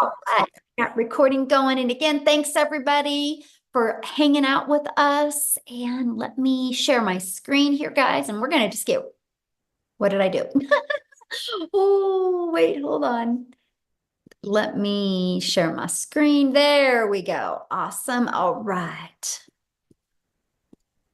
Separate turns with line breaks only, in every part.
All right, got recording going. And again, thanks everybody for hanging out with us. And let me share my screen here, guys. And we're going to just get, what did I do? Oh, wait, hold on. Let me share my screen. There we go. Awesome. All right.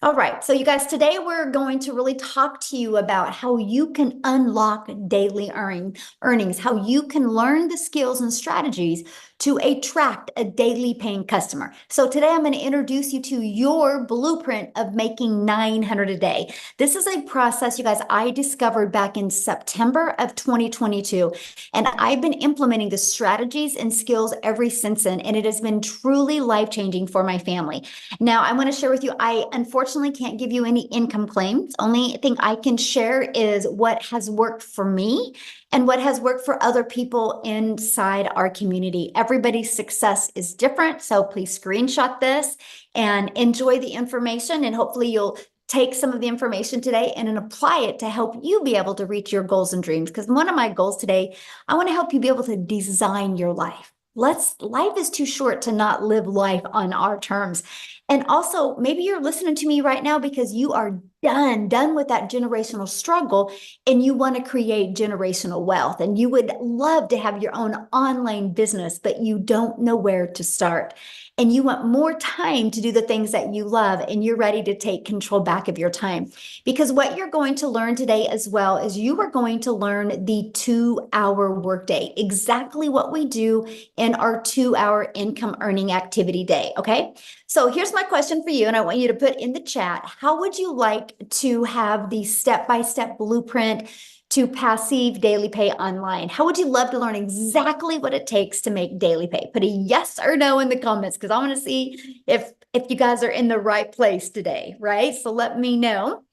All right, so you guys, today we're going to really talk to you about how you can unlock daily earnings, how you can learn the skills and strategies to attract a daily paying customer. So today I'm going to introduce you to your blueprint of making 900 a day. This is a process, you guys, I discovered back in September of 2022, and I've been implementing the strategies and skills ever since then, and it has been truly life-changing for my family. Now, I want to share with you, I unfortunately can't give you any income claims. Only thing I can share is what has worked for me and what has worked for other people inside our community. Everybody's success is different, so please screenshot this and enjoy the information, and hopefully you'll take some of the information today and then apply it to help you be able to reach your goals and dreams. Because one of my goals today, I want to help you be able to design your life. Life is too short to not live life on our terms. And also, maybe you're listening to me right now because you are done with that generational struggle and you want to create generational wealth and you would love to have your own online business, but you don't know where to start. And you want more time to do the things that you love and you're ready to take control back of your time. Because what you're going to learn today as well is you are going to learn the 2-hour workday, exactly what we do in our 2-hour income earning activity day. Okay. So here's my question for you, and I want you to put in the chat, how would you like to have the step-by-step blueprint to passive daily pay online? How would you love to learn exactly what it takes to make daily pay? Put a yes or no in the comments because I want to see if you guys are in the right place today, right? So let me know.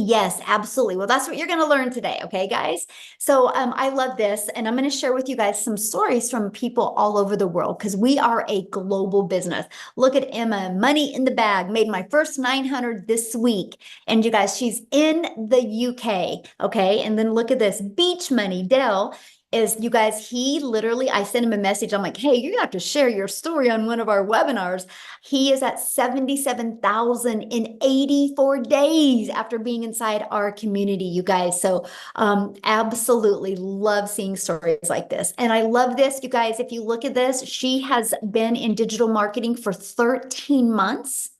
Yes, absolutely. Well, that's what you're going to learn today. Okay, guys. So I love this. And I'm going to share with you guys some stories from people all over the world because we are a global business. Look at Emma, money in the bag, made my first 900 this week. And you guys, she's in the UK. Okay. And then look at this beach money. Dell is, you guys, he literally, I sent him a message. I'm like, hey, you're gonna have to share your story on one of our webinars. He is at 77,000 in 84 days after being inside our community, you guys. So absolutely love seeing stories like this. And I love this, you guys. If you look at this, she has been in digital marketing for 13 months.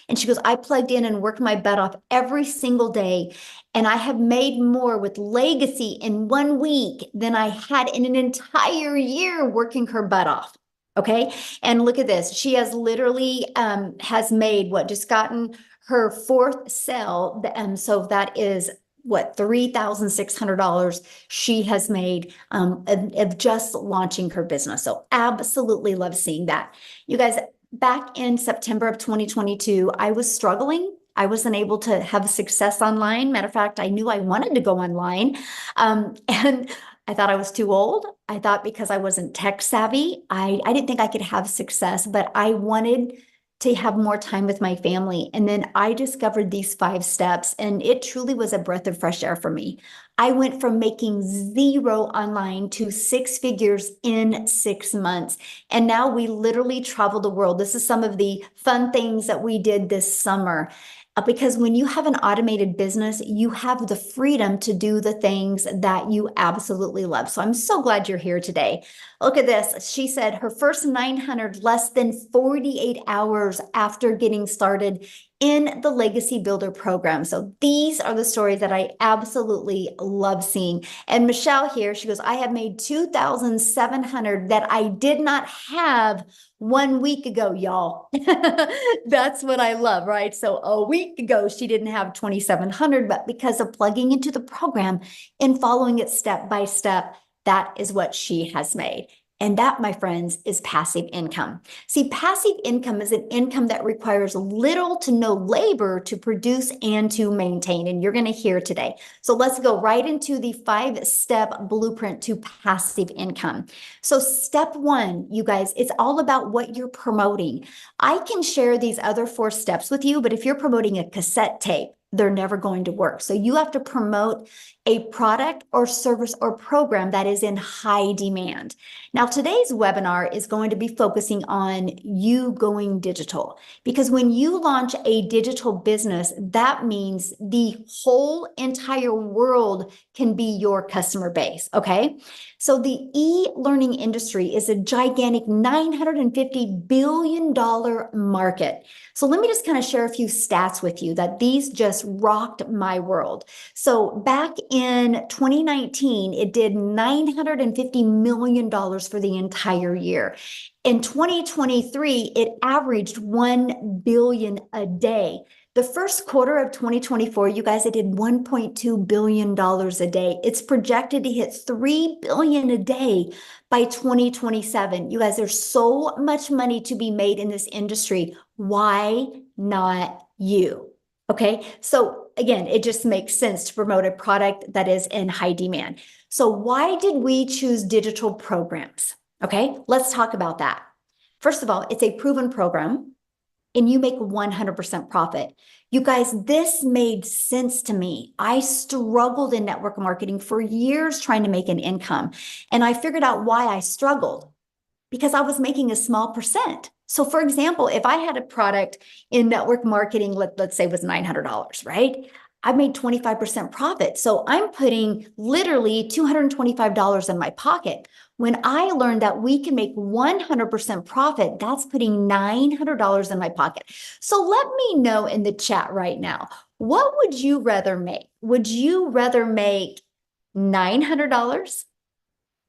And she goes, I plugged in and worked my butt off every single day. And I have made more with Legacy in 1 week than I had in an entire year working her butt off. Okay. And look at this. She has literally has made what, just gotten her fourth sale. So that is what, $3,600 she has made of just launching her business. So absolutely love seeing that. You guys, back in September of 2022, I was struggling. I wasn't able to have success online. Matter of fact, I knew I wanted to go online. And I thought I was too old. I thought because I wasn't tech savvy, I didn't think I could have success, but I wanted to have more time with my family. And then I discovered these 5 steps, and it truly was a breath of fresh air for me. I went from making zero online to 6 figures in 6 months. And now we literally travel the world. This is some of the fun things that we did this summer. Because when you have an automated business, you have the freedom to do the things that you absolutely love. So I'm so glad you're here today. Look at this. She said her first 900 less than 48 hours after getting started in the Legacy Builder program. So these are the stories that I absolutely love seeing. And Michelle here, she goes, I have made 2,700 that I did not have 1 week ago, y'all. That's what I love, right? So a week ago, she didn't have 2,700, but because of plugging into the program and following it step by step, that is what she has made. And that, my friends, is passive income. See, passive income is an income that requires little to no labor to produce and to maintain. And you're going to hear today. So let's go right into the 5-step blueprint to passive income. So step 1, you guys, it's all about what you're promoting. I can share these other 4 steps with you, but if you're promoting a cassette tape, they're never going to work. So you have to promote a product or service or program that is in high demand. Now, today's webinar is going to be focusing on you going digital, because when you launch a digital business, that means the whole entire world can be your customer base, okay? So the e-learning industry is a gigantic $950 billion market. So let me just kind of share a few stats with you that these just rocked my world. So back in 2019, it did $950 million for the entire year. In 2023, it averaged 1 billion a day. The first quarter of 2024, you guys, it did $1.2 billion a day. It's projected to hit 3 billion a day by 2027. You guys, there's so much money to be made in this industry. Why not you? Okay, so again, it just makes sense to promote a product that is in high demand. So why did we choose digital programs? Okay, let's talk about that. First of all, it's a proven program and you make 100% profit. You guys, this made sense to me. I struggled in network marketing for years trying to make an income. And I figured out why I struggled, because I was making a small percent. So for example, if I had a product in network marketing, let's say was $900, right? I made 25% profit. So I'm putting literally $225 in my pocket. When I learned that we can make 100% profit, that's putting $900 in my pocket. So let me know in the chat right now, what would you rather make? Would you rather make $900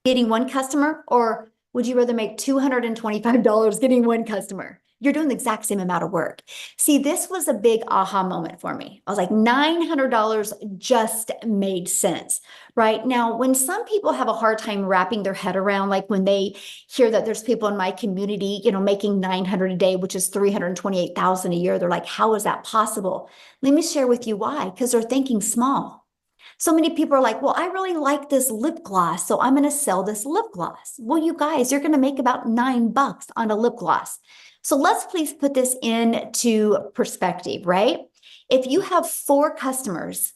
getting one customer, or would you rather make $225 getting one customer? You're doing the exact same amount of work. See, this was a big aha moment for me. I was like, $900 just made sense, right? Now, when some people have a hard time wrapping their head around, like when they hear that there's people in my community, making $900 a day, which is $328,000 a year, they're like, how is that possible? Let me share with you why, because they're thinking small. So many people are like, well, I really like this lip gloss, so I'm going to sell this lip gloss. Well, you guys, you're going to make about $9 on a lip gloss. So let's please put this into perspective, right? If you have 4 customers,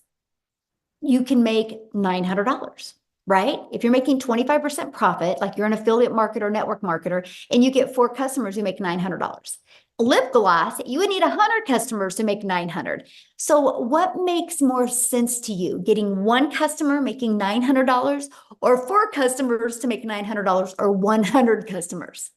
you can make $900, right? If you're making 25% profit, like you're an affiliate marketer, network marketer, and you get 4 customers, you make $900. Lip gloss, you would need 100 customers to make 900. So what makes more sense to you? Getting 1 customer making $900, or 4 customers to make $900, or 100 customers?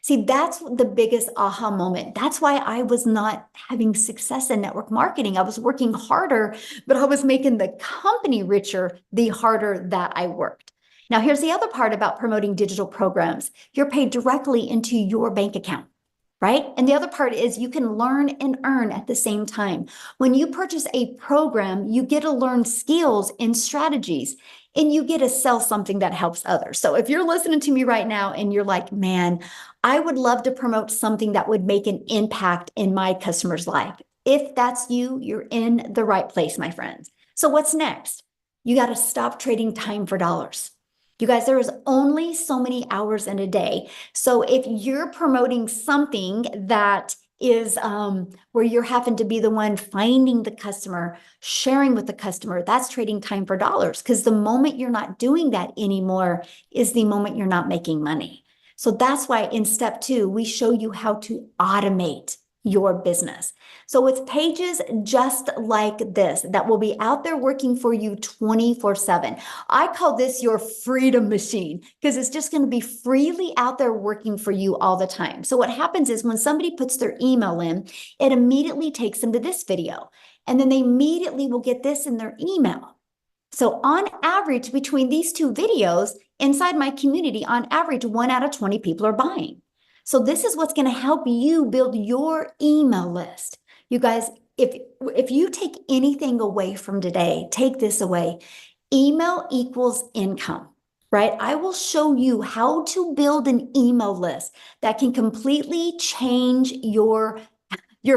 See, that's the biggest aha moment. That's why I was not having success in network marketing. I was working harder, but I was making the company richer the harder that I worked. Now, here's the other part about promoting digital programs. You're paid directly into your bank account, right? And the other part is you can learn and earn at the same time. When you purchase a program, you get to learn skills and strategies, and you get to sell something that helps others. So if you're listening to me right now and you're like, man, I would love to promote something that would make an impact in my customer's life. If that's you, you're in the right place, my friends. So what's next? You got to stop trading time for dollars. You guys, there is only so many hours in a day. So if you're promoting something that is where you're having to be the one finding the customer, sharing with the customer, that's trading time for dollars, because the moment you're not doing that anymore is the moment you're not making money. So that's why in step 2, we show you how to automate your business. So it's pages just like this that will be out there working for you 24/7. I call this your freedom machine, because it's just going to be freely out there working for you all the time. So what happens is when somebody puts their email in, it immediately takes them to this video, and then they immediately will get this in their email. So on average, between these 2 videos inside my community, on average, 1 out of 20 people are buying. So this is what's going to help you build your email list. You guys, if you take anything away from today, take this away. Email equals income, right? I will show you how to build an email list that can completely change your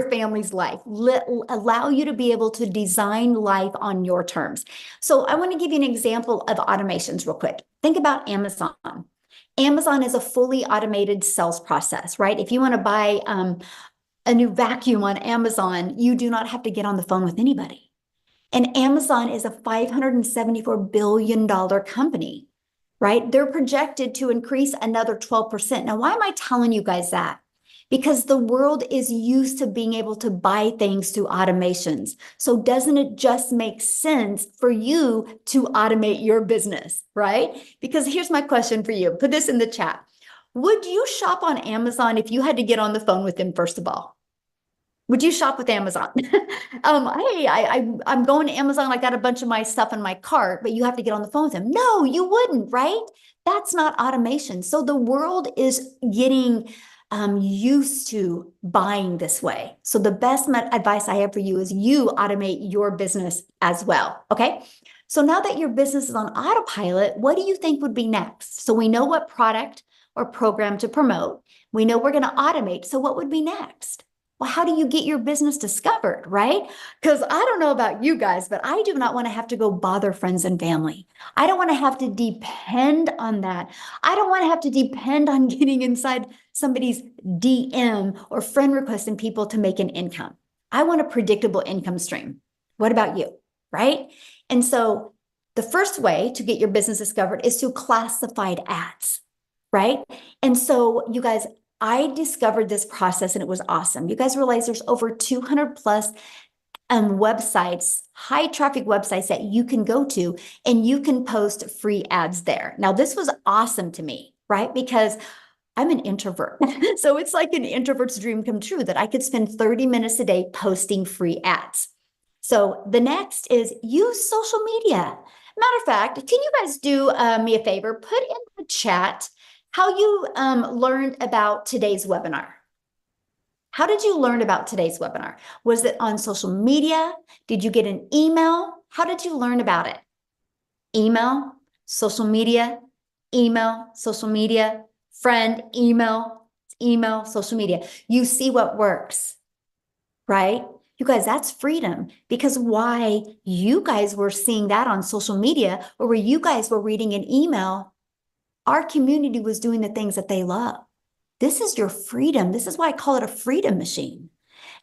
family's life, allow you to be able to design life on your terms. So I want to give you an example of automations real quick. Think about Amazon. Amazon is a fully automated sales process, right? If you want to buy a new vacuum on Amazon, you do not have to get on the phone with anybody. And Amazon is a $574 billion company, right? They're projected to increase another 12%. Now, why am I telling you guys that? Because the world is used to being able to buy things through automations. So doesn't it just make sense for you to automate your business, right? Because here's my question for you. Put this in the chat. Would you shop on Amazon if you had to get on the phone with them, first of all? Would you shop with Amazon? Hey, I'm going to Amazon. I got a bunch of my stuff in my cart, but you have to get on the phone with them. No, you wouldn't, right? That's not automation. So the world is getting used to buying this way. So the best advice I have for you is you automate your business as well. Okay. So now that your business is on autopilot, what do you think would be next? So we know what product or program to promote. We know we're going to automate. So what would be next? Well, how do you get your business discovered, right? Because I don't know about you guys, but I do not want to have to go bother friends and family. I don't want to have to depend on that. I don't want to have to depend on getting inside somebody's DM or friend requesting people to make an income. I want a predictable income stream. What about you, right? And so the first way to get your business discovered is through classified ads, right? And so you guys, I discovered this process and it was awesome. You guys realize there's over 200 plus websites, high traffic websites that you can go to and you can post free ads there. Now, this was awesome to me, right? Because I'm an introvert. So it's like an introvert's dream come true that I could spend 30 minutes a day posting free ads. So the next is use social media. Matter of fact, can you guys do me a favor? Put in the chat how you learned about today's webinar. How did you learn about today's webinar? Was it on social media? Did you get an email? How did you learn about it? Email, social media, friend, email, social media. You see what works, right? You guys, that's freedom, because why you guys were seeing that on social media or where you guys were reading an email, our community was doing the things that they love. This is your freedom. This is why I call it a freedom machine.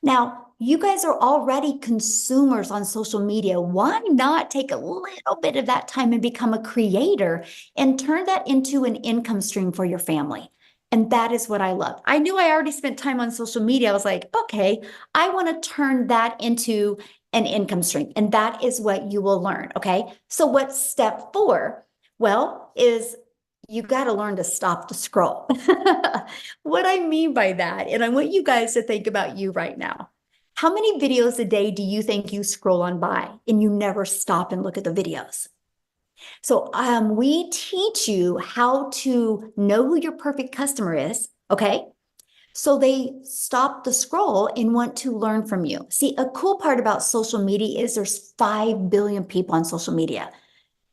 Now, you guys are already consumers on social media. Why not take a little bit of that time and become a creator and turn that into an income stream for your family? And that is what I love. I knew I already spent time on social media. I was like, okay, I want to turn that into an income stream. And that is what you will learn. Okay. So what's step 4? Well, is you got to learn to stop the scroll. What I mean by that, and I want you guys to think about you right now. How many videos a day do you think you scroll on by and you never stop and look at the videos? So we teach you how to know who your perfect customer is, okay? So they stop the scroll and want to learn from you. See, a cool part about social media is there's 5 billion people on social media.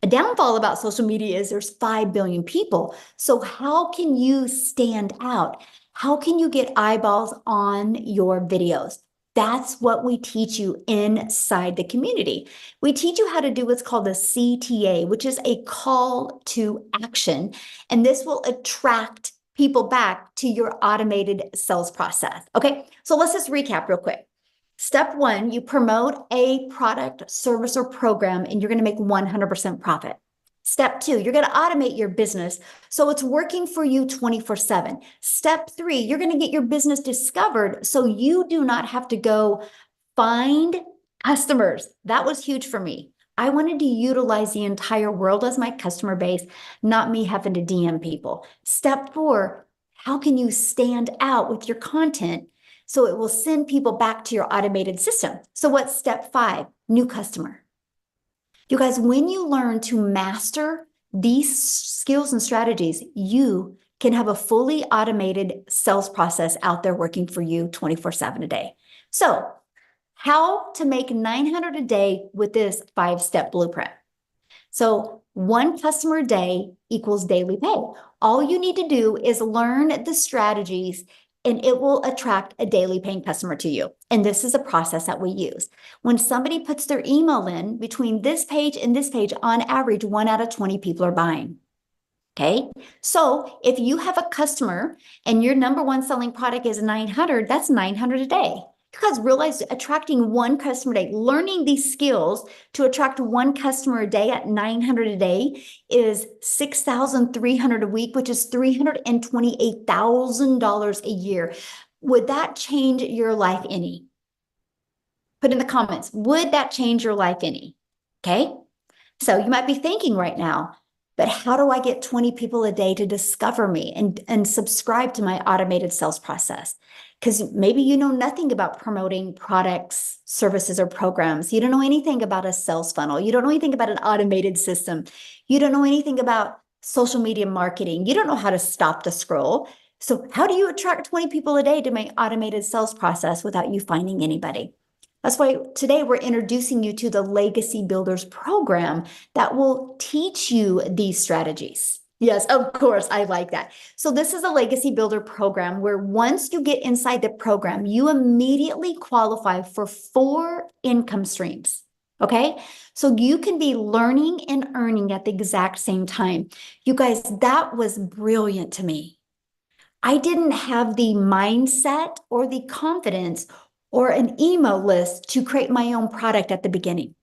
A downfall about social media is there's 5 billion people. So how can you stand out? How can you get eyeballs on your videos? That's what we teach you inside the community. We teach you how to do what's called a CTA, which is a call to action. And this will attract people back to your automated sales process. Okay, so let's just recap real quick. Step 1, you promote a product, service, or program, and you're going to make 100% profit. Step 2, you're going to automate your business so it's working for you 24/7. Step 3, you're going to get your business discovered so you do not have to go find customers. That was huge for me. I wanted to utilize the entire world as my customer base, not me having to DM people. Step 4, how can you stand out with your content so it will send people back to your automated system? So what's step 5? New customer. You guys, when you learn to master these skills and strategies, you can have a fully automated sales process out there working for you 24/7 a day. So how to make 900 a day with this 5-step blueprint. So 1 customer a day equals daily pay. All you need to do is learn the strategies and it will attract a daily paying customer to you. And this is a process that we use. When somebody puts their email in between this page and this page, on average, 1 out of 20 people are buying. Okay. So if you have a customer and your number 1 selling product is 900, that's 900 a day. You guys realize attracting one customer a day, learning these skills to attract one customer a day at 900 a day is 6,300 a week, which is $328,000 a year. Would that change your life any? Put in the comments, would that change your life any? Okay. So you might be thinking right now, but how do I get 20 people a day to discover me and subscribe to my automated sales process? Because maybe you know nothing about promoting products, services, or programs. You don't know anything about a sales funnel. You don't know anything about an automated system. You don't know anything about social media marketing. You don't know how to stop the scroll. So how do you attract 20 people a day to my automated sales process without you finding anybody? That's why today we're introducing you to the Legacy Builders program that will teach you these strategies. Yes, of course, I like that. So this is a Legacy Builder program where once you get inside the program, you immediately qualify for 4 income streams. Okay, so you can be learning and earning at the exact same time. You guys, that was brilliant to me. I didn't have the mindset or the confidence or an email list to create my own product at the beginning.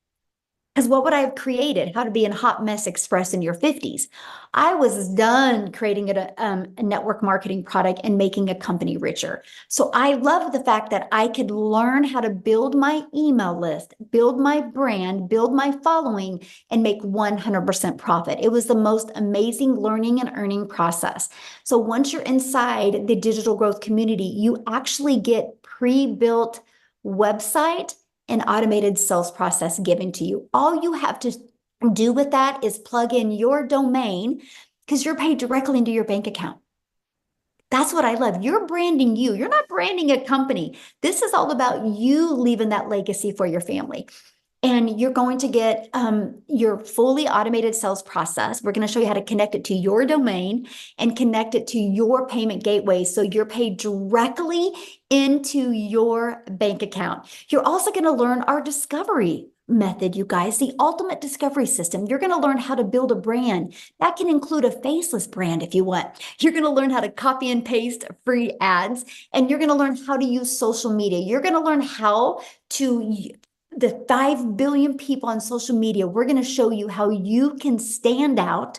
Because what would I have created? How to be a hot mess express in your 50s. I was done creating a network marketing product and making a company richer. So I love the fact that I could learn how to build my email list, build my brand, build my following, and make 100% profit. It was the most amazing learning and earning process. So once you're inside the digital growth community, you actually get pre-built website and automated sales process given to you. All you have to do with that is plug in your domain because you're paid directly into your bank account. That's what I love. You're branding you. You're not branding a company. This is all about you leaving that legacy for your family. And you're going to get your fully automated sales process. We're going to show you how to connect it to your domain and connect it to your payment gateway. So you're paid directly into your bank account. You're also going to learn our discovery method, you guys, the ultimate discovery system. You're going to learn how to build a brand. That can include a faceless brand if you want. You're going to learn how to copy and paste free ads, and you're going to learn how to use social media. You're going to learn how to the 5 billion people on social media. We're going to show you how you can stand out,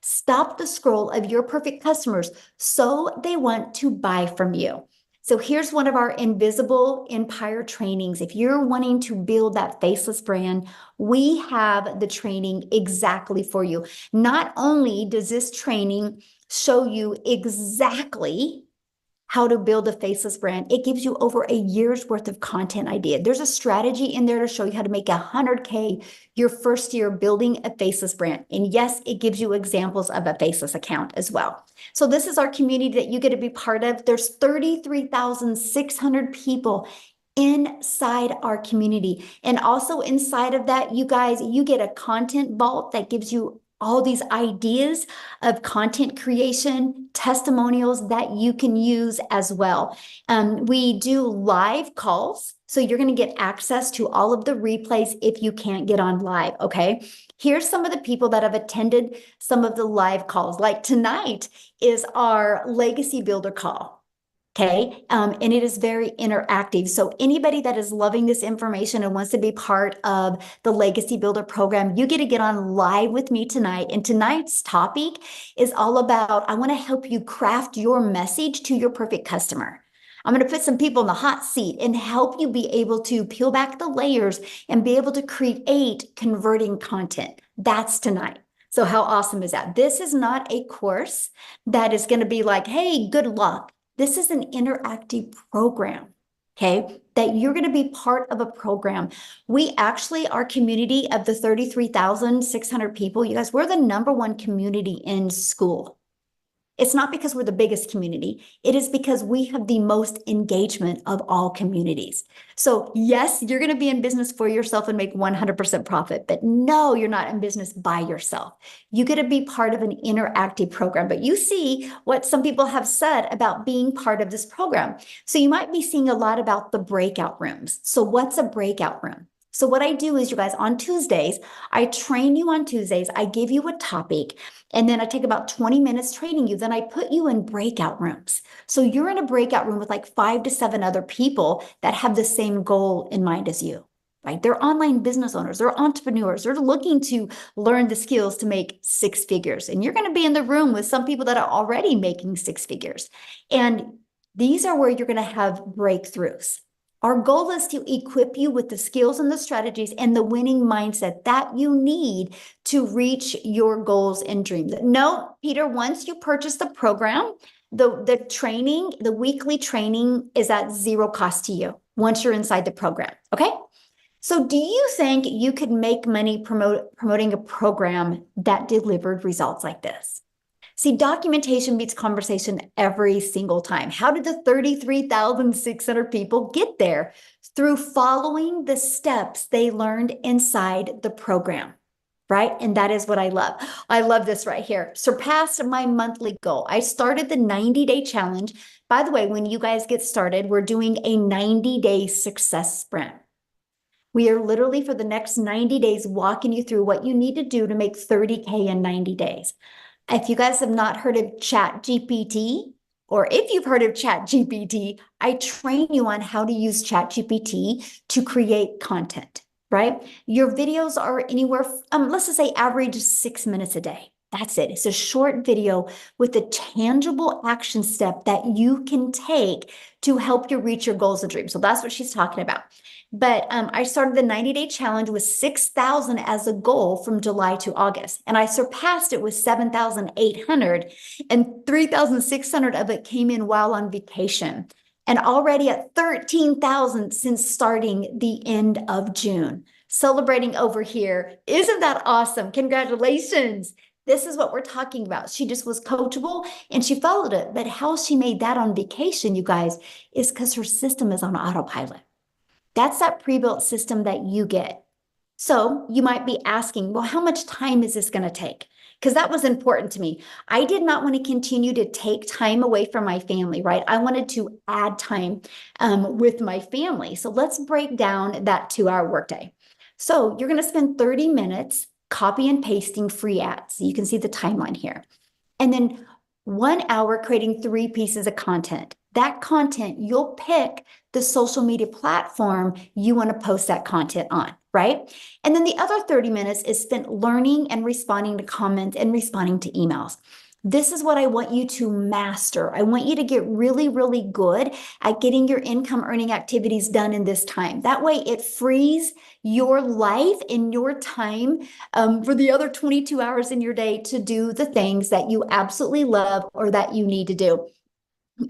stop the scroll of your perfect customers so they want to buy from you. So here's one of our invisible empire trainings. If you're wanting to build that faceless brand, we have the training exactly for you. Not only does this training show you exactly how to build a faceless brand, it gives you over a year's worth of content idea. There's a strategy in there to show you how to make 100K your first year building a faceless brand. And yes, it gives you examples of a faceless account as well. So this is our community that you get to be part of. There's 33,600 people inside our community. And also inside of that, you guys, you get a content vault that gives you all these ideas of content creation, testimonials that you can use as well. We do live calls, so you're going to get access to all of the replays if you can't get on live, okay? Here's some of the people that have attended some of the live calls. Like tonight is our Legacy Builder call. Okay, and it is very interactive. So anybody that is loving this information and wants to be part of the Legacy Builder program, you get to get on live with me tonight. And tonight's topic is all about, I want to help you craft your message to your perfect customer. I'm going to put some people in the hot seat and help you be able to peel back the layers and be able to create converting content. That's tonight. So how awesome is that? This is not a course that is going to be like, hey, good luck. This is an interactive program, okay, that you're going to be part of a program. We actually, our community of the 33,600 people, you guys, we're the #1 community in school. It's not because we're the biggest community. It is because we have the most engagement of all communities. So yes, you're going to be in business for yourself and make 100% profit, but no, you're not in business by yourself. You get to be part of an interactive program, but you see what some people have said about being part of this program. So you might be seeing a lot about the breakout rooms. So what's a breakout room? So what I do is, you guys, on Tuesdays, I train you on Tuesdays. I give you a topic, and then I take about 20 minutes training you. Then I put you in breakout rooms. So you're in a breakout room with like 5 to 7 other people that have the same goal in mind as you. Right? They're online business owners, they're entrepreneurs, they're looking to learn the skills to make 6 figures. And you're going to be in the room with some people that are already making 6 figures. And these are where you're going to have breakthroughs. Our goal is to equip you with the skills and the strategies and the winning mindset that you need to reach your goals and dreams. No, Peter, once you purchase the program, the training, the weekly training is at zero cost to you once you're inside the program. Okay. So do you think you could make money promoting a program that delivered results like this? See, documentation beats conversation every single time. How did the 33,600 people get there? Through following the steps they learned inside the program, right? And that is what I love. I love this right here. Surpassed my monthly goal. I started the 90-day challenge. By the way, when you guys get started, we're doing a 90-day success sprint. We are literally for the next 90 days walking you through what you need to do to make 30K in 90 days. If you guys have not heard of ChatGPT, or if you've heard of ChatGPT, I train you on how to use ChatGPT to create content, right? Your videos are anywhere, let's just say average 6 minutes a day. That's it. It's a short video with a tangible action step that you can take to help you reach your goals and dreams. So that's what she's talking about. But I started the 90-day challenge with 6,000 as a goal from July to August. And I surpassed it with 7,800, and 3,600 of it came in while on vacation. And already at 13,000 since starting the end of June. Celebrating over here. Isn't that awesome? Congratulations. This is what we're talking about. She just was coachable and she followed it. But how she made that on vacation, you guys, is because her system is on autopilot. That's that pre-built system that you get. So you might be asking, well, how much time is this going to take? Because that was important to me. I did not want to continue to take time away from my family, right? I wanted to add time with my family. So let's break down that 2-hour workday. So you're going to spend 30 minutes copy and pasting free ads. You can see the timeline here. And then 1 hour creating 3 pieces of content. That content, you'll pick the social media platform you want to post that content on, right? And then the other 30 minutes is spent learning and responding to comments and responding to emails. This is what I want you to master. I want you to get really, really good at getting your income earning activities done in this time. That way it frees your life and your time for the other 22 hours in your day to do the things that you absolutely love or that you need to do.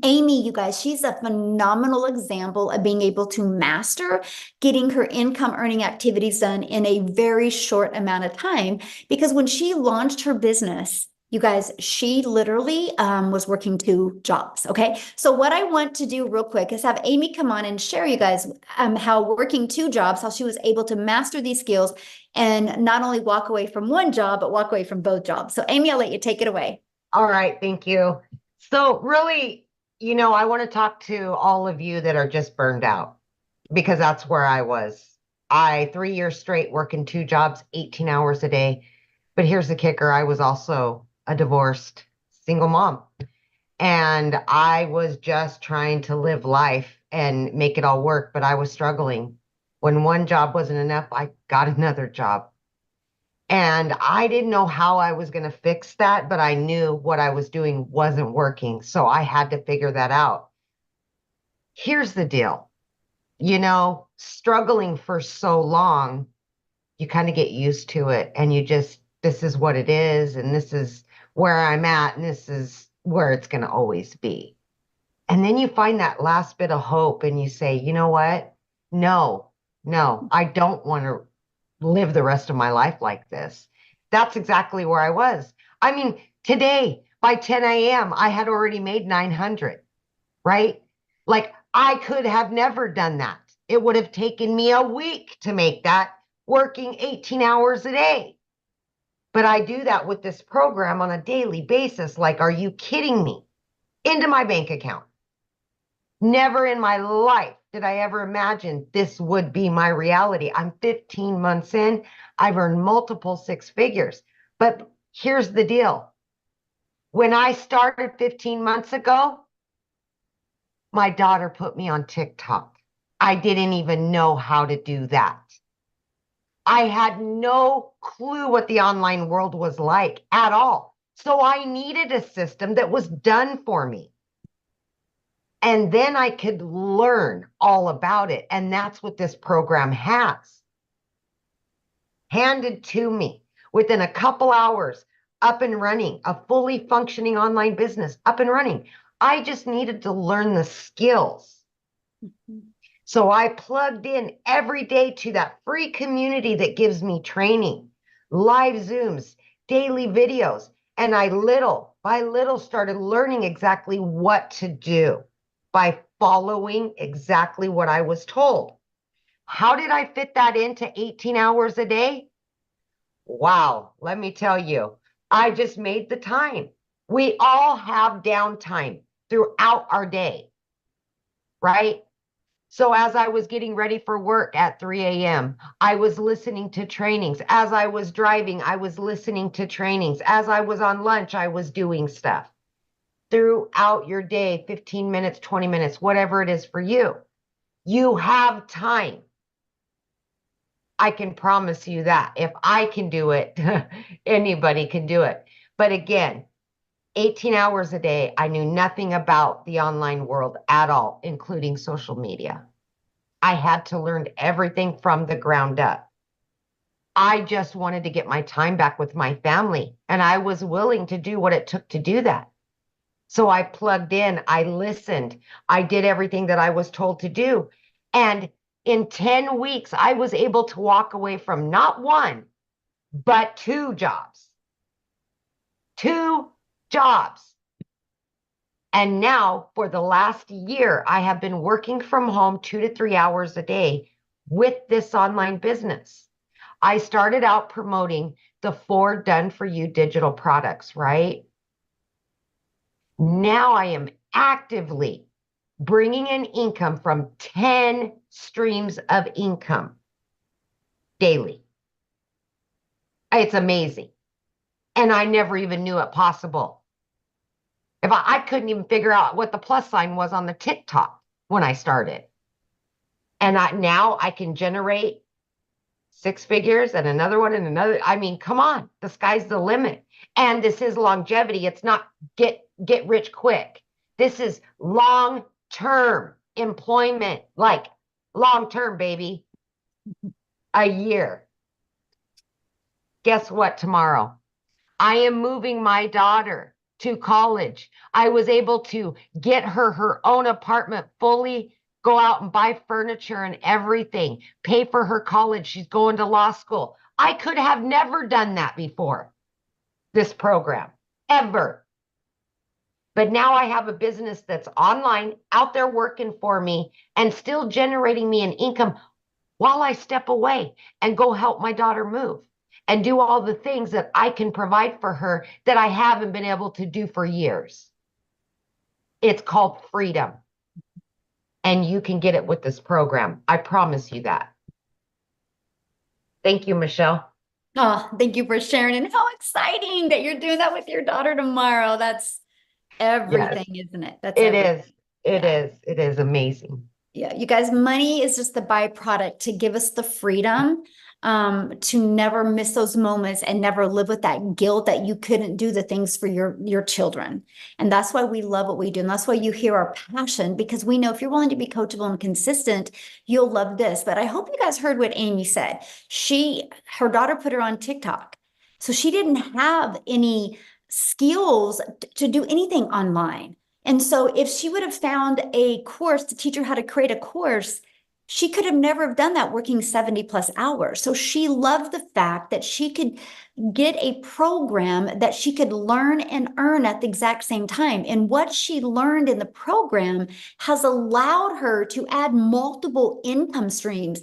Amy, you guys, she's a phenomenal example of being able to master getting her income earning activities done in a very short amount of time. Because when she launched her business, you guys, she literally was working 2 jobs. Okay. So what I want to do real quick is have Amy come on and share you guys how working 2 jobs, how she was able to master these skills and not only walk away from 1 job, but walk away from both jobs. So Amy, I'll let you take it away.
All right. Thank you. So really, I want to talk to all of you that are just burned out because that's where I was. 3 years straight working 2 jobs, 18 hours a day. But here's the kicker. I was also a divorced single mom. And I was just trying to live life and make it all work, but I was struggling. When 1 job wasn't enough, I got another job. And I didn't know how I was going to fix that, but I knew what I was doing wasn't working. So I had to figure that out. Here's the deal. Struggling for so long, you kind of get used to it and this is what it is. And this is where I'm at. And this is where it's going to always be. And then you find that last bit of hope and you say, you know what? No, I don't want to live the rest of my life like this. That's exactly where I was. I mean, today by 10 a.m., I had already made 900, right? Like I could have never done that. It would have taken me a week to make that working 18 hours a day. But I do that with this program on a daily basis. Like, are you kidding me? Into my bank account. Never in my life did I ever imagine this would be my reality. I'm 15 months in. I've earned multiple six figures. But here's the deal. When I started 15 months ago, my daughter put me on TikTok. I didn't even know how to do that. I had no clue what the online world was like at all. So I needed a system that was done for me. And then I could learn all about it. And that's what this program has. Handed to me within a couple hours, up and running, a fully functioning online business, up and running. I just needed to learn the skills. So I plugged in every day to that free community that gives me training, live Zooms, daily videos. And I little by little started learning exactly what to do by following exactly what I was told. How did I fit that into 18 hours a day? Wow, let me tell you, I just made the time. We all have downtime throughout our day, right? So as I was getting ready for work at 3 a.m., I was listening to trainings. As I was driving, I was listening to trainings. As I was on lunch, I was doing stuff. Throughout your day, 15 minutes, 20 minutes, whatever it is for you, you have time. I can promise you that. If I can do it, anybody can do it. But again, 18 hours a day, I knew nothing about the online world at all, including social media. I had to learn everything from the ground up. I just wanted to get my time back with my family, and I was willing to do what it took to do that. So I plugged in, I listened, I did everything that I was told to do. And in 10 weeks, I was able to walk away from not one, but two jobs. Two jobs. And now for the last year, I have been working from home 2 to 3 hours a day with this online business. I started out promoting the 4 done for you digital products, right? Now I am actively bringing in income from 10 streams of income daily. It's amazing. And I never even knew it possible. If I couldn't even figure out what the plus sign was on the TikTok when I started. And now I can generate 6 figures and another one and another. I mean, come on, the sky's the limit. And this is longevity. It's not get rich quick. This is long-term employment, like long-term, baby. A year. Guess what tomorrow? I am moving my daughter to college. I was able to get her own apartment, fully go out and buy furniture and everything, pay for her college. She's going to law school. I could have never done that before this program, ever. But now I have a business that's online, out there working for me and still generating me an income while I step away and go help my daughter move and do all the things that I can provide for her that I haven't been able to do for years. It's called freedom. And you can get it with this program. I promise you that. Thank you, Michelle.
Oh, thank you for sharing. And how exciting that you're doing that with your daughter tomorrow. That's everything, isn't it? That's
It
everything.
is. It is. It is amazing.
Yeah, you guys, money is just the byproduct to give us the freedom to never miss those moments and never live with that guilt that you couldn't do the things for your children. And that's why we love what we do. And that's why you hear our passion, because we know if you're willing to be coachable and consistent, you'll love this. But I hope you guys heard what Amy said. Her daughter put her on TikTok. So she didn't have any skills to do anything online. And so if she would have found a course to teach her how to create a course, she could have never have done that working 70 plus hours. So she loved the fact that she could get a program that she could learn and earn at the exact same time. And what she learned in the program has allowed her to add multiple income streams.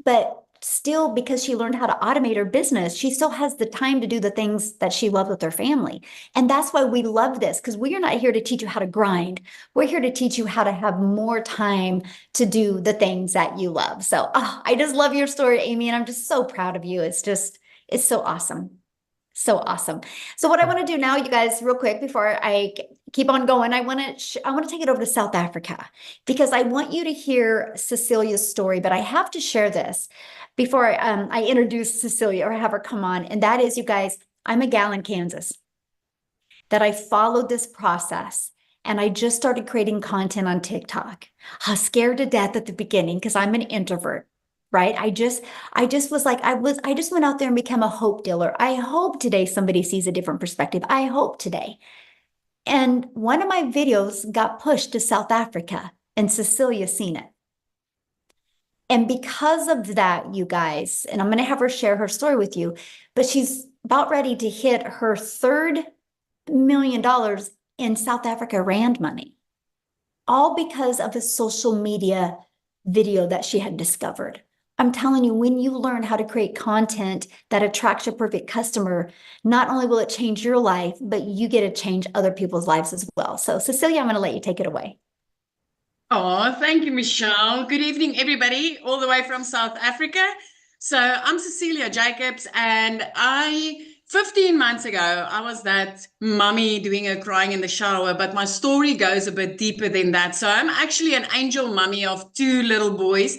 But still, because she learned how to automate her business, she still has the time to do the things that she loves with her family. And that's why we love this, because we are not here to teach you how to grind. We're here to teach you how to have more time to do the things that you love. So I just love your story, Amy, and I'm just so proud of you. It's so awesome. So awesome. So what I want to do now, you guys, real quick, before I keep on going, I want to take it over to South Africa, because I want you to hear Cecilia's story, but I have to share this before I introduce Cecilia or have her come on. And that is, you guys, I'm a gal in Kansas that I followed this process, and I just started creating content on TikTok. I was scared to death at the beginning because I'm an introvert. Right? I just was like, I just went out there and became a hope dealer. I hope today somebody sees a different perspective. I hope today. And one of my videos got pushed to South Africa, and Cecilia seen it. And because of that, you guys, and I'm going to have her share her story with you, but she's about ready to hit her $3 million in South Africa Rand money, all because of a social media video that she had discovered. I'm telling you, when you learn how to create content that attracts your perfect customer, not only will it change your life, but you get to change other people's lives as well. So Cecilia, I'm going to let you take it away.
Oh, thank you, Michelle. Good evening, everybody, all the way from South Africa. So I'm Cecilia Jacobs, and 15 months ago, I was that mummy doing a crying in the shower, but my story goes a bit deeper than that. So I'm actually an angel mummy of 2 little boys.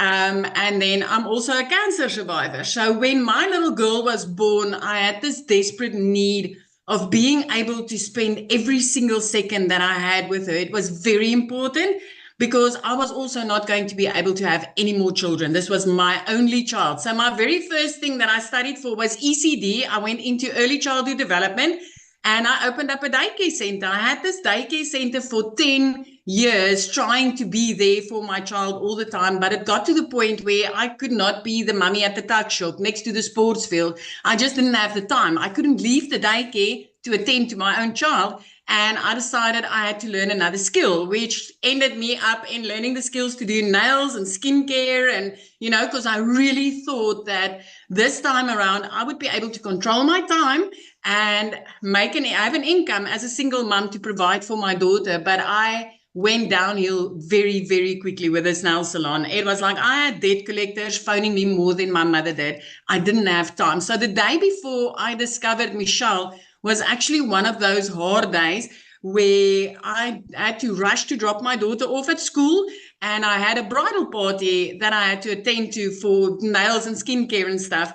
And then I'm also a cancer survivor. So when my little girl was born, I had this desperate need of being able to spend every single second that I had with her. It was very important because I was also not going to be able to have any more children. This was my only child. So my very first thing that I studied for was ECD. I went into early childhood development, and I opened up a daycare center. I had this daycare center for 10 years trying to be there for my child all the time. But it got to the point where I could not be the mummy at the tuck shop next to the sports field. I just didn't have the time. I couldn't leave the daycare to attend to my own child. And I decided I had to learn another skill, which ended me up in learning the skills to do nails and skincare. And, because I really thought that this time around, I would be able to control my time and have an income as a single mom to provide for my daughter. But I went downhill very, very quickly with this nail salon. It was like I had debt collectors phoning me more than my mother did. I didn't have time. So the day before I discovered Michelle was actually one of those hard days where I had to rush to drop my daughter off at school, and I had a bridal party that I had to attend to for nails and skincare and stuff.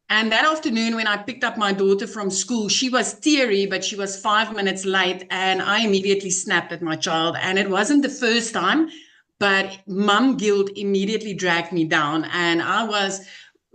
And that afternoon, when I picked up my daughter from school, she was teary, but she was 5 minutes late, and I immediately snapped at my child. And it wasn't the first time, but mum guilt immediately dragged me down. And I was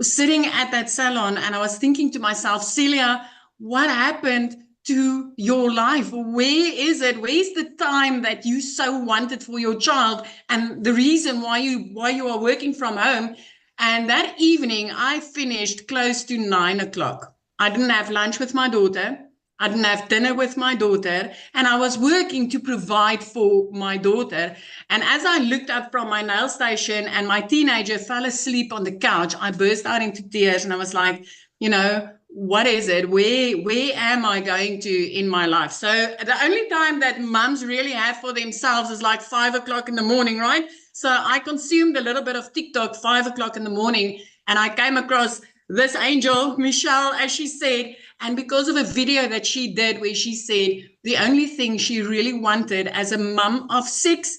sitting at that salon, and I was thinking to myself, Celia, what happened to your life? Where is it? Where's the time that you so wanted for your child, and the reason why you are working from home? And that evening, I finished close to 9 o'clock. I didn't have lunch with my daughter. I didn't have dinner with my daughter. And I was working to provide for my daughter. And as I looked up from my nail station and my teenager fell asleep on the couch, I burst out into tears. And I was like, what is it? Where am I going to in my life? So the only time that mums really have for themselves is like 5 o'clock in the morning, right? So I consumed a little bit of TikTok 5 o'clock in the morning, and I came across this angel, Michelle, as she said, and because of a video that she did where she said the only thing she really wanted as a mum of 6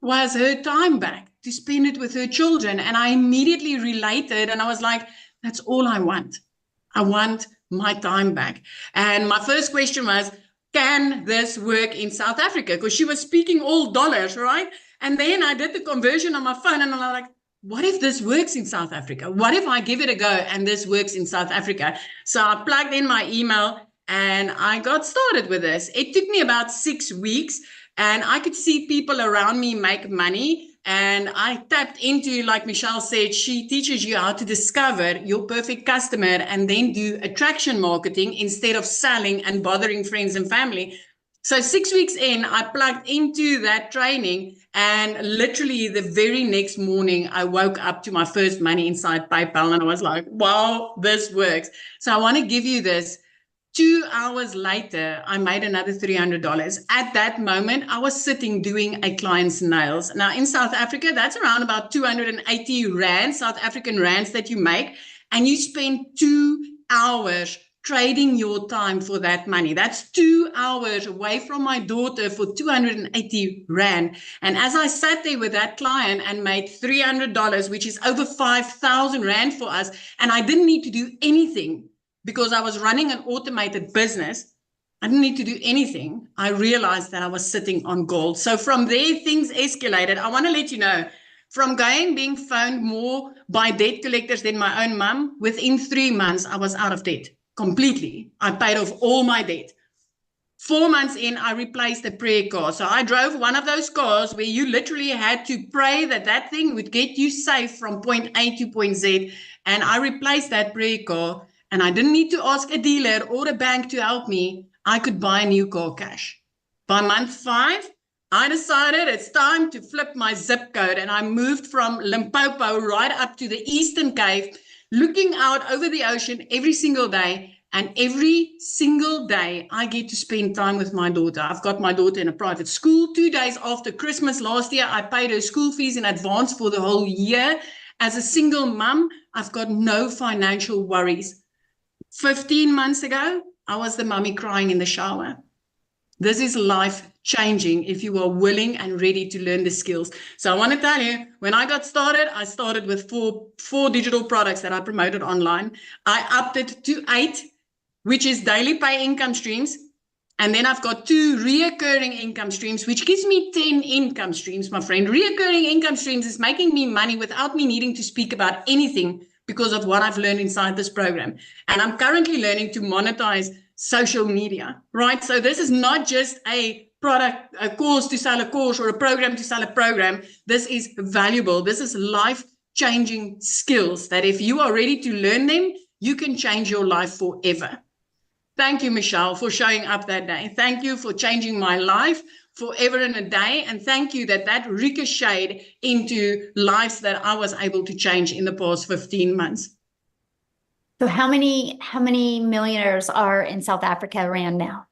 was her time back to spend it with her children. And I immediately related, and I was like, that's all I want. I want my time back. And my first question was, can this work in South Africa? Because she was speaking all dollars, right? And then I did the conversion on my phone, and I'm like, what if this works in South Africa? What if I give it a go and this works in South Africa? So I plugged in my email and I got started with this. It took me about 6 weeks, and I could see people around me make money. And I tapped into, like Michelle said, she teaches you how to discover your perfect customer and then do attraction marketing instead of selling and bothering friends and family. So 6 weeks in, I plugged into that training, and literally the very next morning, I woke up to my first money inside PayPal, and I was like, wow, this works. So I want to give you this. 2 hours later, I made another $300. At that moment, I was sitting doing a client's nails. Now, in South Africa, that's around about 280 Rand, South African Rands that you make, and you spend 2 hours trading your time for that money. That's 2 hours away from my daughter for 280 Rand. And as I sat there with that client and made $300, which is over 5,000 Rand for us, and I didn't need to do anything because I was running an automated business, I didn't need to do anything. I realized that I was sitting on gold. So from there, things escalated. I want to let you know, from being phoned more by debt collectors than my own mum, within 3 months, I was out of debt completely. I paid off all my debt. 4 months in, I replaced the prayer car. So I drove one of those cars where you literally had to pray that that thing would get you safe from point A to point Z. And I replaced that prayer car, and I didn't need to ask a dealer or a bank to help me. I could buy a new car cash. By month 5, I decided it's time to flip my zip code, and I moved from Limpopo right up to the Eastern Cape, looking out over the ocean every single day. And every single day, I get to spend time with my daughter. I've got my daughter in a private school. 2 days after Christmas last year, I paid her school fees in advance for the whole year. As a single mum, I've got no financial worries. 15 months ago, I was the mummy crying in the shower. This is life changing if you are willing and ready to learn the skills. So I want to tell you, when I started with four digital products that I promoted online. I upped it to 8, which is daily pay income streams. And then I've got 2 reoccurring income streams, which gives me 10 income streams, my friend. Reoccurring income streams is making me money without me needing to speak about anything because of what I've learned inside this program. And I'm currently learning to monetize social media, right? So this is not just a product, a course to sell a course, or a program to sell a program. This is valuable. This is life-changing skills that if you are ready to learn them, you can change your life forever. Thank you, Michelle, for showing up that day. Thank you for changing my life forever and a day. And thank you that ricocheted into lives that I was able to change in the past 15 months.
So how many millionaires are in South Africa Rand now?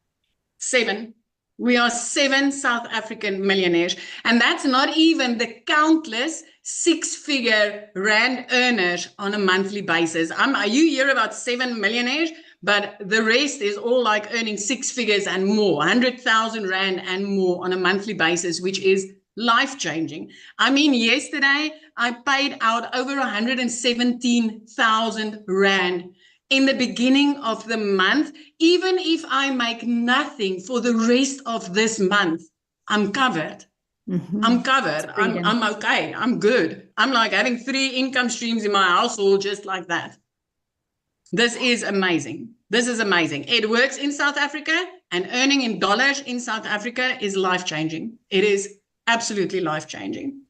7. We are 7 South African millionaires. And that's not even the countless 6-figure Rand earners on a monthly basis. You hear about 7 millionaires, but the rest is all like earning 6 figures and more, 100,000 Rand and more on a monthly basis, which is life-changing. I mean, yesterday I paid out over 117,000 Rand in the beginning of the month. Even if I make nothing for the rest of this month, I'm covered.
Mm-hmm.
I'm covered. I'm okay. I'm good. I'm like having 3 income streams in my household just like that. This is amazing. This is amazing. It works in South Africa, and earning in dollars in South Africa is life-changing. It is absolutely life-changing.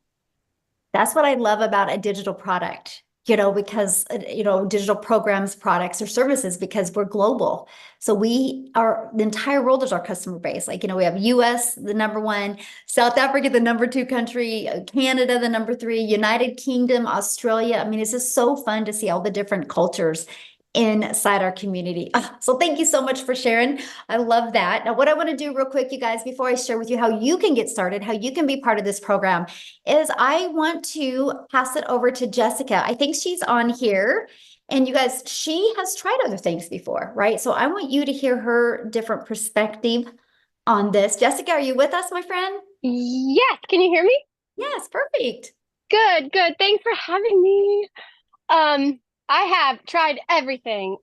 That's what I love about a digital product, because, digital programs, products, or services, because we're global. So the entire world is our customer base. Like, we have US, the number 1, South Africa, the number 2 country, Canada, the number 3, United Kingdom, Australia. I mean, it's just so fun to see all the different cultures inside our community. So thank you so much for sharing. I love that. Now, what I want to do real quick, you guys, before I share with you how you can get started, how you can be part of this program, is I want to pass it over to Jessica. I think she's on here. And you guys, she has tried other things before, right? So I want you to hear her different perspective on this. Jessica, are you with us, my friend?
Yes. Can you hear me?
Yes, perfect.
Good. Thanks for having me. I have tried everything.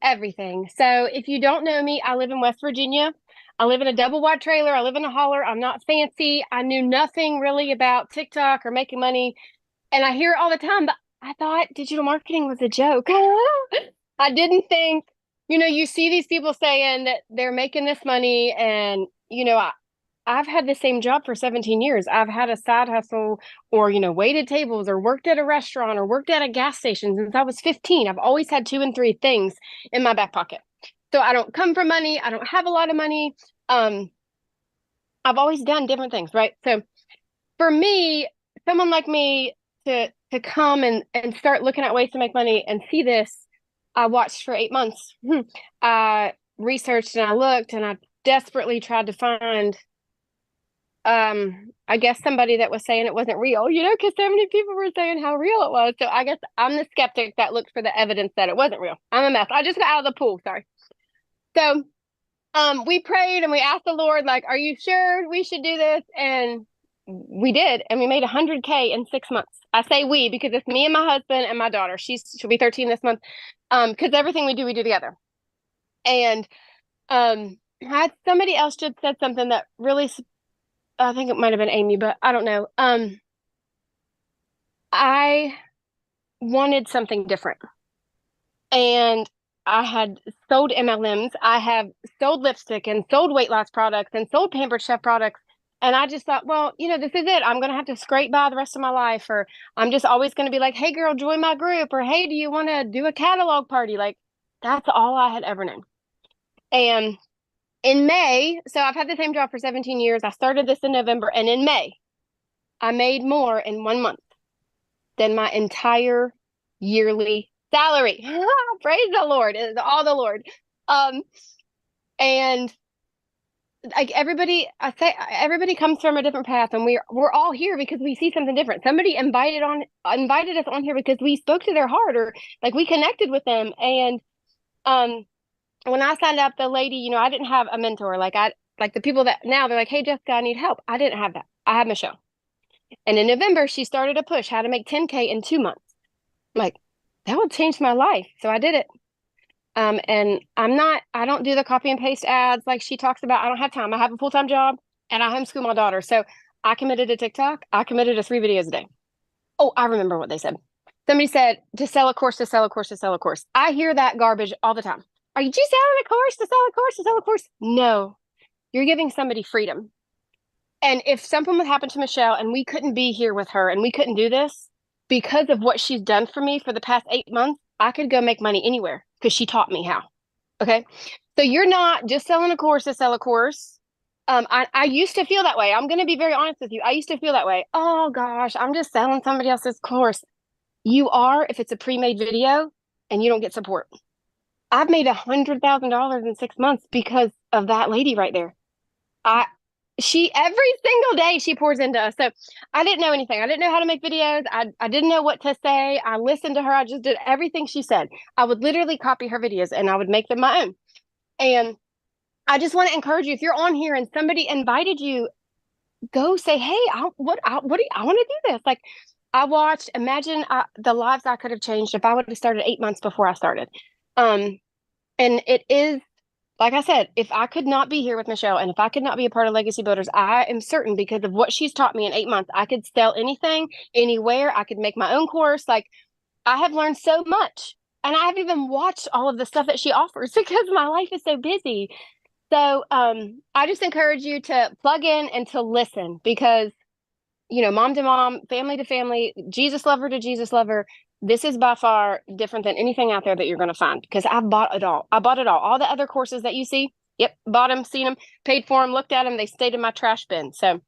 So if you don't know me, I live in West Virginia. I live in a double wide trailer. I live in a holler. I'm not fancy. I knew nothing really about TikTok or making money. And I hear it all the time, but I thought digital marketing was a joke. I didn't think, you see these people saying that they're making this money, and, I've had the same job for 17 years. I've had a side hustle, or, waited tables, or worked at a restaurant, or worked at a gas station since I was 15. I've always had 2 and 3 things in my back pocket. So I don't come from money. I don't have a lot of money. I've always done different things, right? So for me, someone like me to come and start looking at ways to make money and see this, I watched for 8 months. I researched and I looked and I desperately tried to find I guess somebody that was saying it wasn't real, because so many people were saying how real it was. So I guess I'm the skeptic that looked for the evidence that it wasn't real. I'm a mess. I just got out of the pool, sorry. So we prayed and we asked the Lord, like, are you sure we should do this? And we did, and we made 100K in 6 months. I say we because it's me and my husband and my daughter. She'll be 13 this month. Because everything we do together. And had somebody else just said something that really, I think it might have been Amy, but I don't know. I wanted something different. And I had sold MLMs. I have sold lipstick and sold weight loss products and sold Pampered Chef products. And I just thought, well, this is it. I'm going to have to scrape by the rest of my life. Or I'm just always going to be like, hey, girl, join my group. Or hey, do you want to do a catalog party? Like, that's all I had ever known. And in May, so I've had the same job for 17 years. I started this in November. And in May, I made more in 1 month than my entire yearly salary. Praise the Lord. It is all the Lord. And like everybody comes from a different path, and we're all here because we see something different. Somebody invited us on here because we spoke to their heart, or like we connected with them. And when I signed up, the lady, I didn't have a mentor. Like the people that now they're like, hey, Jessica, I need help. I didn't have that. I had Michelle. And in November, she started a push how to make 10K in 2 months. I'm like, that would change my life. So I did it. And I don't do the copy and paste ads like she talks about. I don't have time. I have a full-time job and I homeschool my daughter. So I committed to TikTok. I committed to 3 videos a day. Oh, I remember what they said. Somebody said to sell a course, to sell a course, to sell a course. I hear that garbage all the time. Are you just selling a course to sell a course, to sell a course? No, you're giving somebody freedom. And if something would happen to Michelle and we couldn't be here with her and we couldn't do this, because of what she's done for me for the past 8 months, I could go make money anywhere because she taught me how. Okay. So you're not just selling a course to sell a course. I used to feel that way. I'm going to be very honest with you. I used to feel that way. Oh gosh, I'm just selling somebody else's course. You are, if it's a pre-made video and you don't get support. I've made $100,000 in 6 months because of that lady right there. She every single day she pours into us. So I didn't know anything. I didn't know how to make videos. I didn't know what to say. I listened to her. I just did everything she said. I would literally copy her videos and I would make them my own. And I just want to encourage you, if you're on here and somebody invited you, go say, hey, I want to do this. Like I watched, imagine the lives I could have changed if I would have started 8 months before I started. And it is, like I said, if I could not be here with Michelle and if I could not be a part of Legacy Builders, I am certain because of what she's taught me in 8 months, I could sell anything, anywhere. I could make my own course. Like I have learned so much, and I haven't even watched all of the stuff that she offers because my life is so busy. So I just encourage you to plug in and to listen because, mom to mom, family to family, Jesus lover to Jesus lover. This is by far different than anything out there that you're going to find because I've bought it all. I bought it all. All the other courses that you see, yep, bought them, seen them, paid for them, looked at them. They stayed in my trash bin. So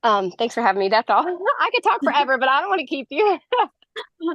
thanks for having me. That's all. I could talk forever, but I don't want to keep you.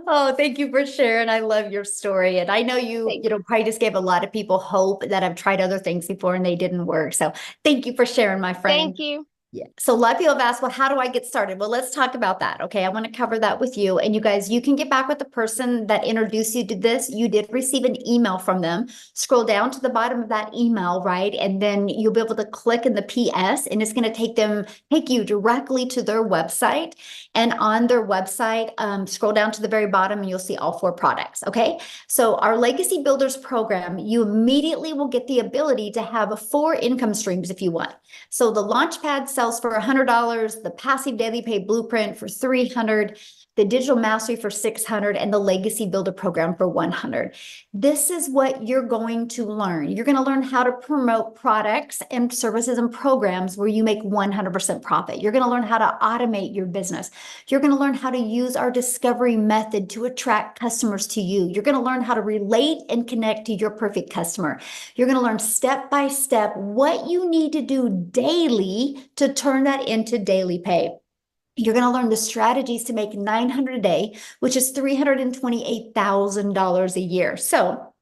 Oh, thank you for sharing. I love your story. And I know you probably just gave a lot of people hope that have tried other things before and they didn't work. So thank you for sharing, my friend.
Thank you.
Yeah. So a lot of people have asked, well, how do I get started? Well, let's talk about that. Okay. I want to cover that with you. And you guys, you can get back with the person that introduced you to this. You did receive an email from them. Scroll down to the bottom of that email, right? And then you'll be able to click in the PS and it's going to take you directly to their website. And on their website, scroll down to the very bottom and you'll see all 4 products. Okay. So our Legacy Builders program, you immediately will get the ability to have 4 income streams if you want. So the Launchpad sells for $100, the Passive Daily Pay Blueprint for $300, the Digital Mastery for $600, and the Legacy Builder program for $100. This is what you're going to learn. You're going to learn how to promote products and services and programs where you make 100% profit. You're going to learn how to automate your business. You're going to learn how to use our discovery method to attract customers to you. You're going to learn how to relate and connect to your perfect customer. You're going to learn step by step what you need to do daily to to turn that into daily pay. You're going to learn the strategies to make $900 a day, which is $328,000 a year. So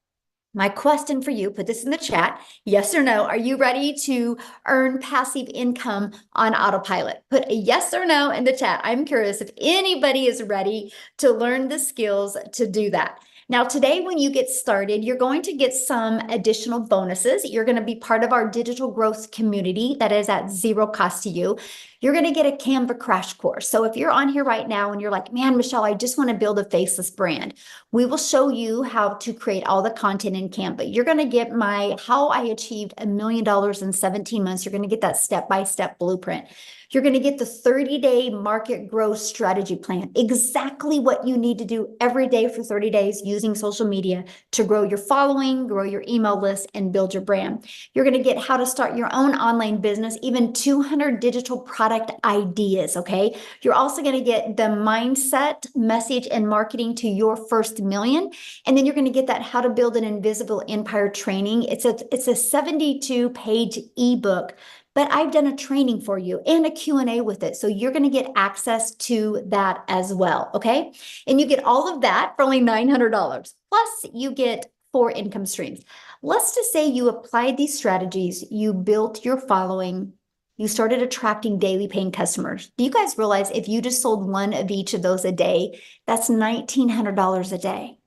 my question for you, put this in the chat, yes or no, are you ready to earn passive income on autopilot? Put a yes or no in the chat. I'm curious if anybody is ready to learn the skills to do that. Now, today, when you get started, you're going to get some additional bonuses. You're going to be part of our digital growth community that is at zero cost to you. You're going to get a Canva crash course. So if you're on here right now and you're like, man, Michelle, I just want to build a faceless brand, we will show you how to create all the content in Canva. You're going to get my how I achieved $1 million in 17 months. You're going to get that step-by-step blueprint. You're going to get the 30-day market growth strategy plan, exactly what you need to do every day for 30 days using social media to grow your following, grow your email list, and build your brand. You're going to get how to start your own online business, even 200 digital product ideas, okay? You're also going to get the mindset, message, and marketing to your first million. And then you're going to get that how to build an invisible empire training. It's a 72-page ebook, but I've done a training for you and a Q&A with it. So you're going to get access to that as well, okay? And you get all of that for only $900. Plus, you get 4 income streams. Let's just say you applied these strategies, you built your following, you started attracting daily paying customers. Do you guys realize if you just sold one of each of those a day, that's $1,900 a day?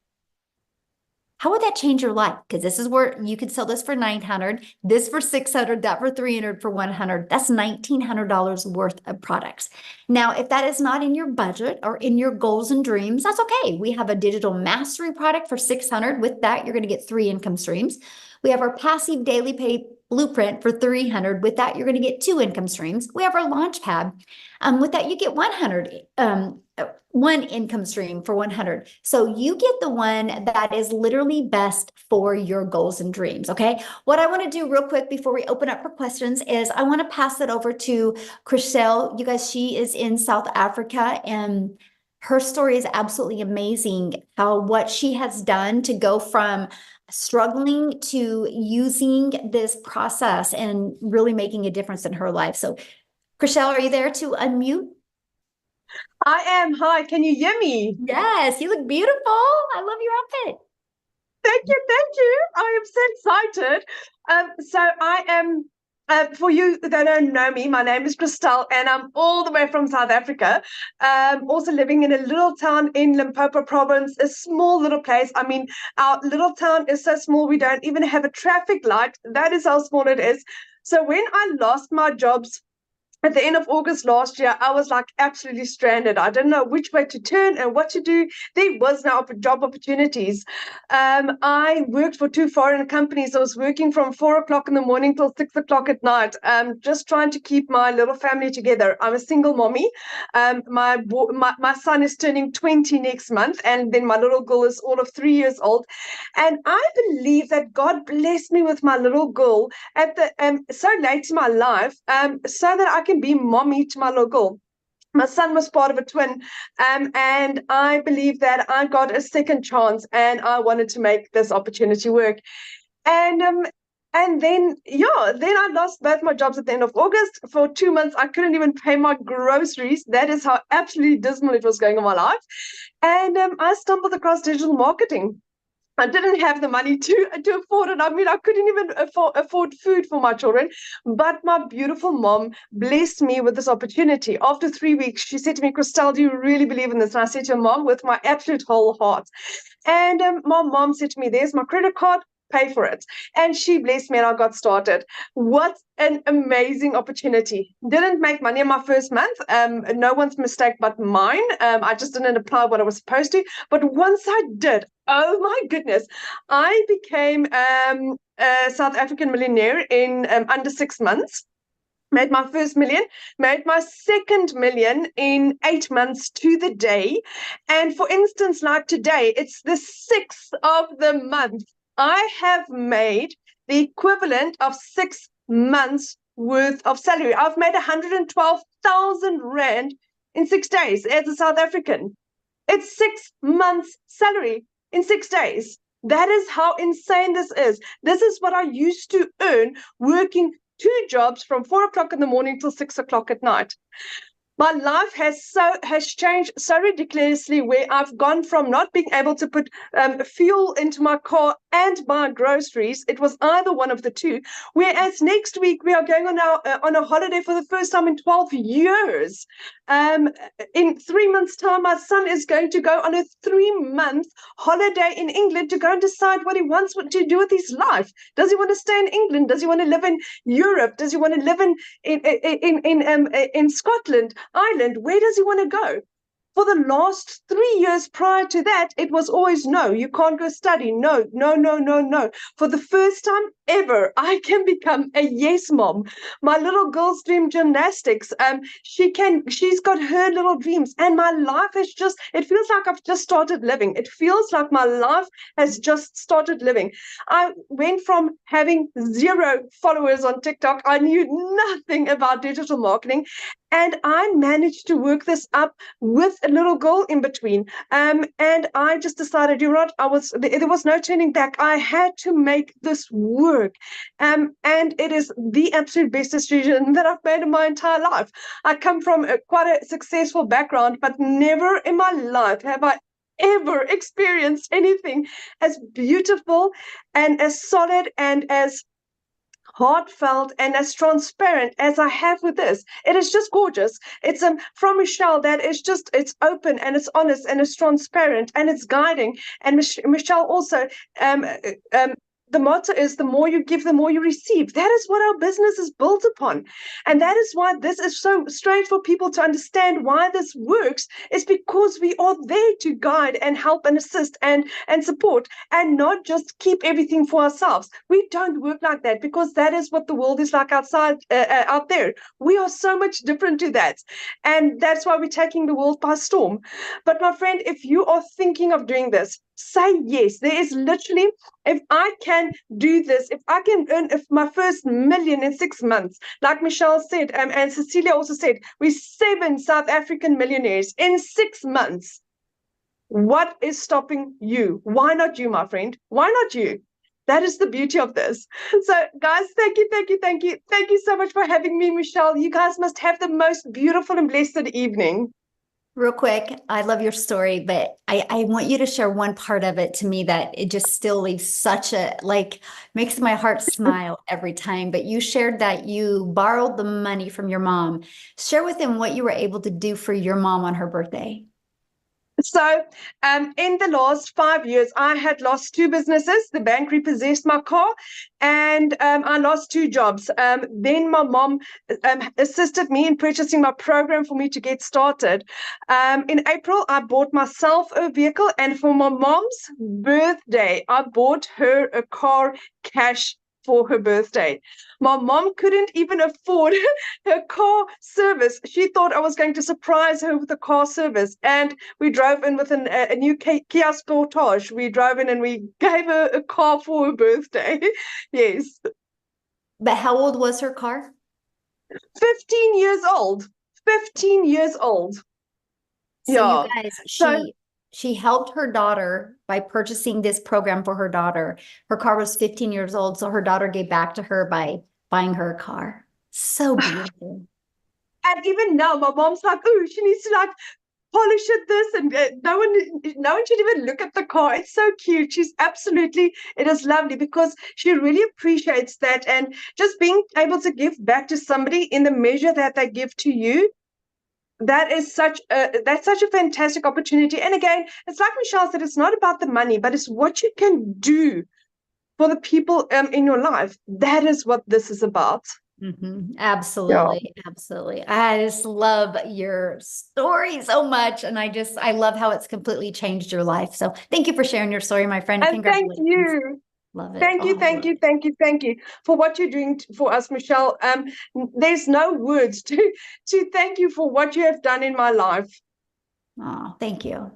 How would that change your life? Because this is where you could sell this for $900, this for $600, that for $300, for $100. That's $1,900 worth of products. Now, if that is not in your budget or in your goals and dreams, that's okay. We have a digital mastery product for $600. With that, you're going to get 3 income streams. We have our passive daily pay blueprint for $300. With that, you're going to get 2 income streams. We have our Launchpad. With that, you get 1 income stream for $100. So you get the one that is literally best for your goals and dreams, okay? What I want to do real quick before we open up for questions is I want to pass it over to Chriselle. You guys, she is in South Africa, and her story is absolutely amazing, how what she has done to go from struggling to using this process and really making a difference in her life. So Chriselle, are you there to unmute?
I am. Hi, can you hear me?
Yes, you look beautiful. I love your outfit.
Thank you, thank you. I am so excited. So I am, for you that don't know me, my name is Christelle, and I'm all the way from South Africa. Also living in a little town in Limpopo province, a small little place. I mean, our little town is so small, we don't even have a traffic light. That is how small it is. So when I lost my jobs at the end of August last year, I was like absolutely stranded. I didn't know which way to turn and what to do. There was no job opportunities. I worked for 2 foreign companies. I was working from 4 o'clock in the morning till 6 o'clock at night, just trying to keep my little family together. I'm a single mommy. My son is turning 20 next month, and then my little girl is all of 3 years old. And I believe that God blessed me with my little girl at the so late in my life, so that I can be mommy to my little girl. My son was part of a twin, and I believe that I got a second chance, and I wanted to make this opportunity work. And then I lost both my jobs at the end of August. For 2 months, I couldn't even pay my groceries. That is how absolutely dismal it was going in my life. And I stumbled across digital marketing. I didn't have the money to afford it. I mean, I couldn't even afford food for my children. But my beautiful mom blessed me with this opportunity. After 3 weeks, she said to me, Christelle, do you really believe in this? And I said to her, Mom, with my absolute whole heart. And my mom said to me, there's my credit card, pay for it. And she blessed me, and I got started. What an amazing opportunity. Didn't make money in my first month. No one's mistake but mine. I just didn't apply what I was supposed to. But once I did, oh my goodness, I became a South African millionaire in under 6 months. Made my first million, made my second million in 8 months to the day. And for instance, like today, it's the 6th of the month. I have made the equivalent of 6 months worth of salary. I've made 112,000 Rand in 6 days as a South African. It's 6 months salary in 6 days. That is how insane this is. This is what I used to earn working 2 jobs from 4 o'clock in the morning till 6 o'clock at night. My life has changed so ridiculously, where I've gone from not being able to put fuel into my car and buy groceries. It was either one of the two. Whereas next week we are going on a holiday for the first time in 12 years. In 3 months' time, my son is going to go on a 3-month holiday in England to go and decide what he wants to do with his life. Does he want to stay in England? Does he want to live in Europe? Does he want to live in Scotland, Ireland? Where does he want to go? For the last 3 years prior to that, it was always no, you can't go study. No, no, no, no, no. For the first time ever, I can become a yes mom. My little girl's dream gymnastics. She's got her little dreams, and my life has it feels like I've just started living. It feels like my life has just started living. I went from having 0 followers on TikTok. I knew nothing about digital marketing. And I managed to work this up with a little girl in between. And I just decided, you know what, there was no turning back. I had to make this work. And it is the absolute best decision that I've made in my entire life. I come from quite a successful background, but never in my life have I ever experienced anything as beautiful and as solid and as heartfelt and as transparent as I have with this. It is just gorgeous. It's from Michelle that is just, it's open and it's honest and it's transparent and it's guiding. And Michelle also, the motto is the more you give, the more you receive. That is what our business is built upon. And that is why this is so strange for people to understand why this works, is because we are there to guide and help and assist and support, and not just keep everything for ourselves. We don't work like that, because that is what the world is like outside, out there. We are so much different to that. And that's why we're taking the world by storm. But my friend, if you are thinking of doing this, say yes. There is literally, if I can do this, if I can earn my first million in 6 months, like Michelle said, and Cecilia also said, we're 7 South African millionaires in 6 months. What is stopping you? Why not you, my friend? Why not you? That is the beauty of this. So guys, thank you, thank you, thank you. Thank you so much for having me, Michelle. You guys must have the most beautiful and blessed evening.
Real quick, I love your story, but I want you to share one part of it to me that it just still leaves such a, makes my heart smile every time. But you shared that you borrowed the money from your mom. Share with them what you were able to do for your mom on her birthday.
So in the last 5 years, I had lost 2 businesses. The bank repossessed my car, and I lost 2 jobs. Then my mom assisted me in purchasing my program for me to get started. In April, I bought myself a vehicle, and for my mom's birthday, I bought her a car cash for her birthday. My mom couldn't even afford her car service. She thought I was going to surprise her with a car service. And we drove in with a new Kia Sportage. We drove in and we gave her a car for her birthday. Yes.
But how old was her car?
15 years old. 15 years old.
So
yeah.
You guys, she helped her daughter by purchasing this program for her daughter. Her car was 15 years old, so her daughter gave back to her by buying her a car. So beautiful.
And even now, my mom's like, oh, she needs to polish this, and no one should even look at the car. It's so cute. It is lovely, because she really appreciates that, and just being able to give back to somebody in the measure that they give to you. That's such a fantastic opportunity. And again, it's like Michelle said, it's not about the money, but it's what you can do for the people in your life. That is what this is about.
Mm-hmm. Absolutely. Yeah. Absolutely. I just love your story so much. And I love how it's completely changed your life. So thank you for sharing your story, my friend.
And thank you.
Love it.
Thank you for what you're doing for us, Michelle. There's no words to thank you for what you have done in my life.
Oh, thank you.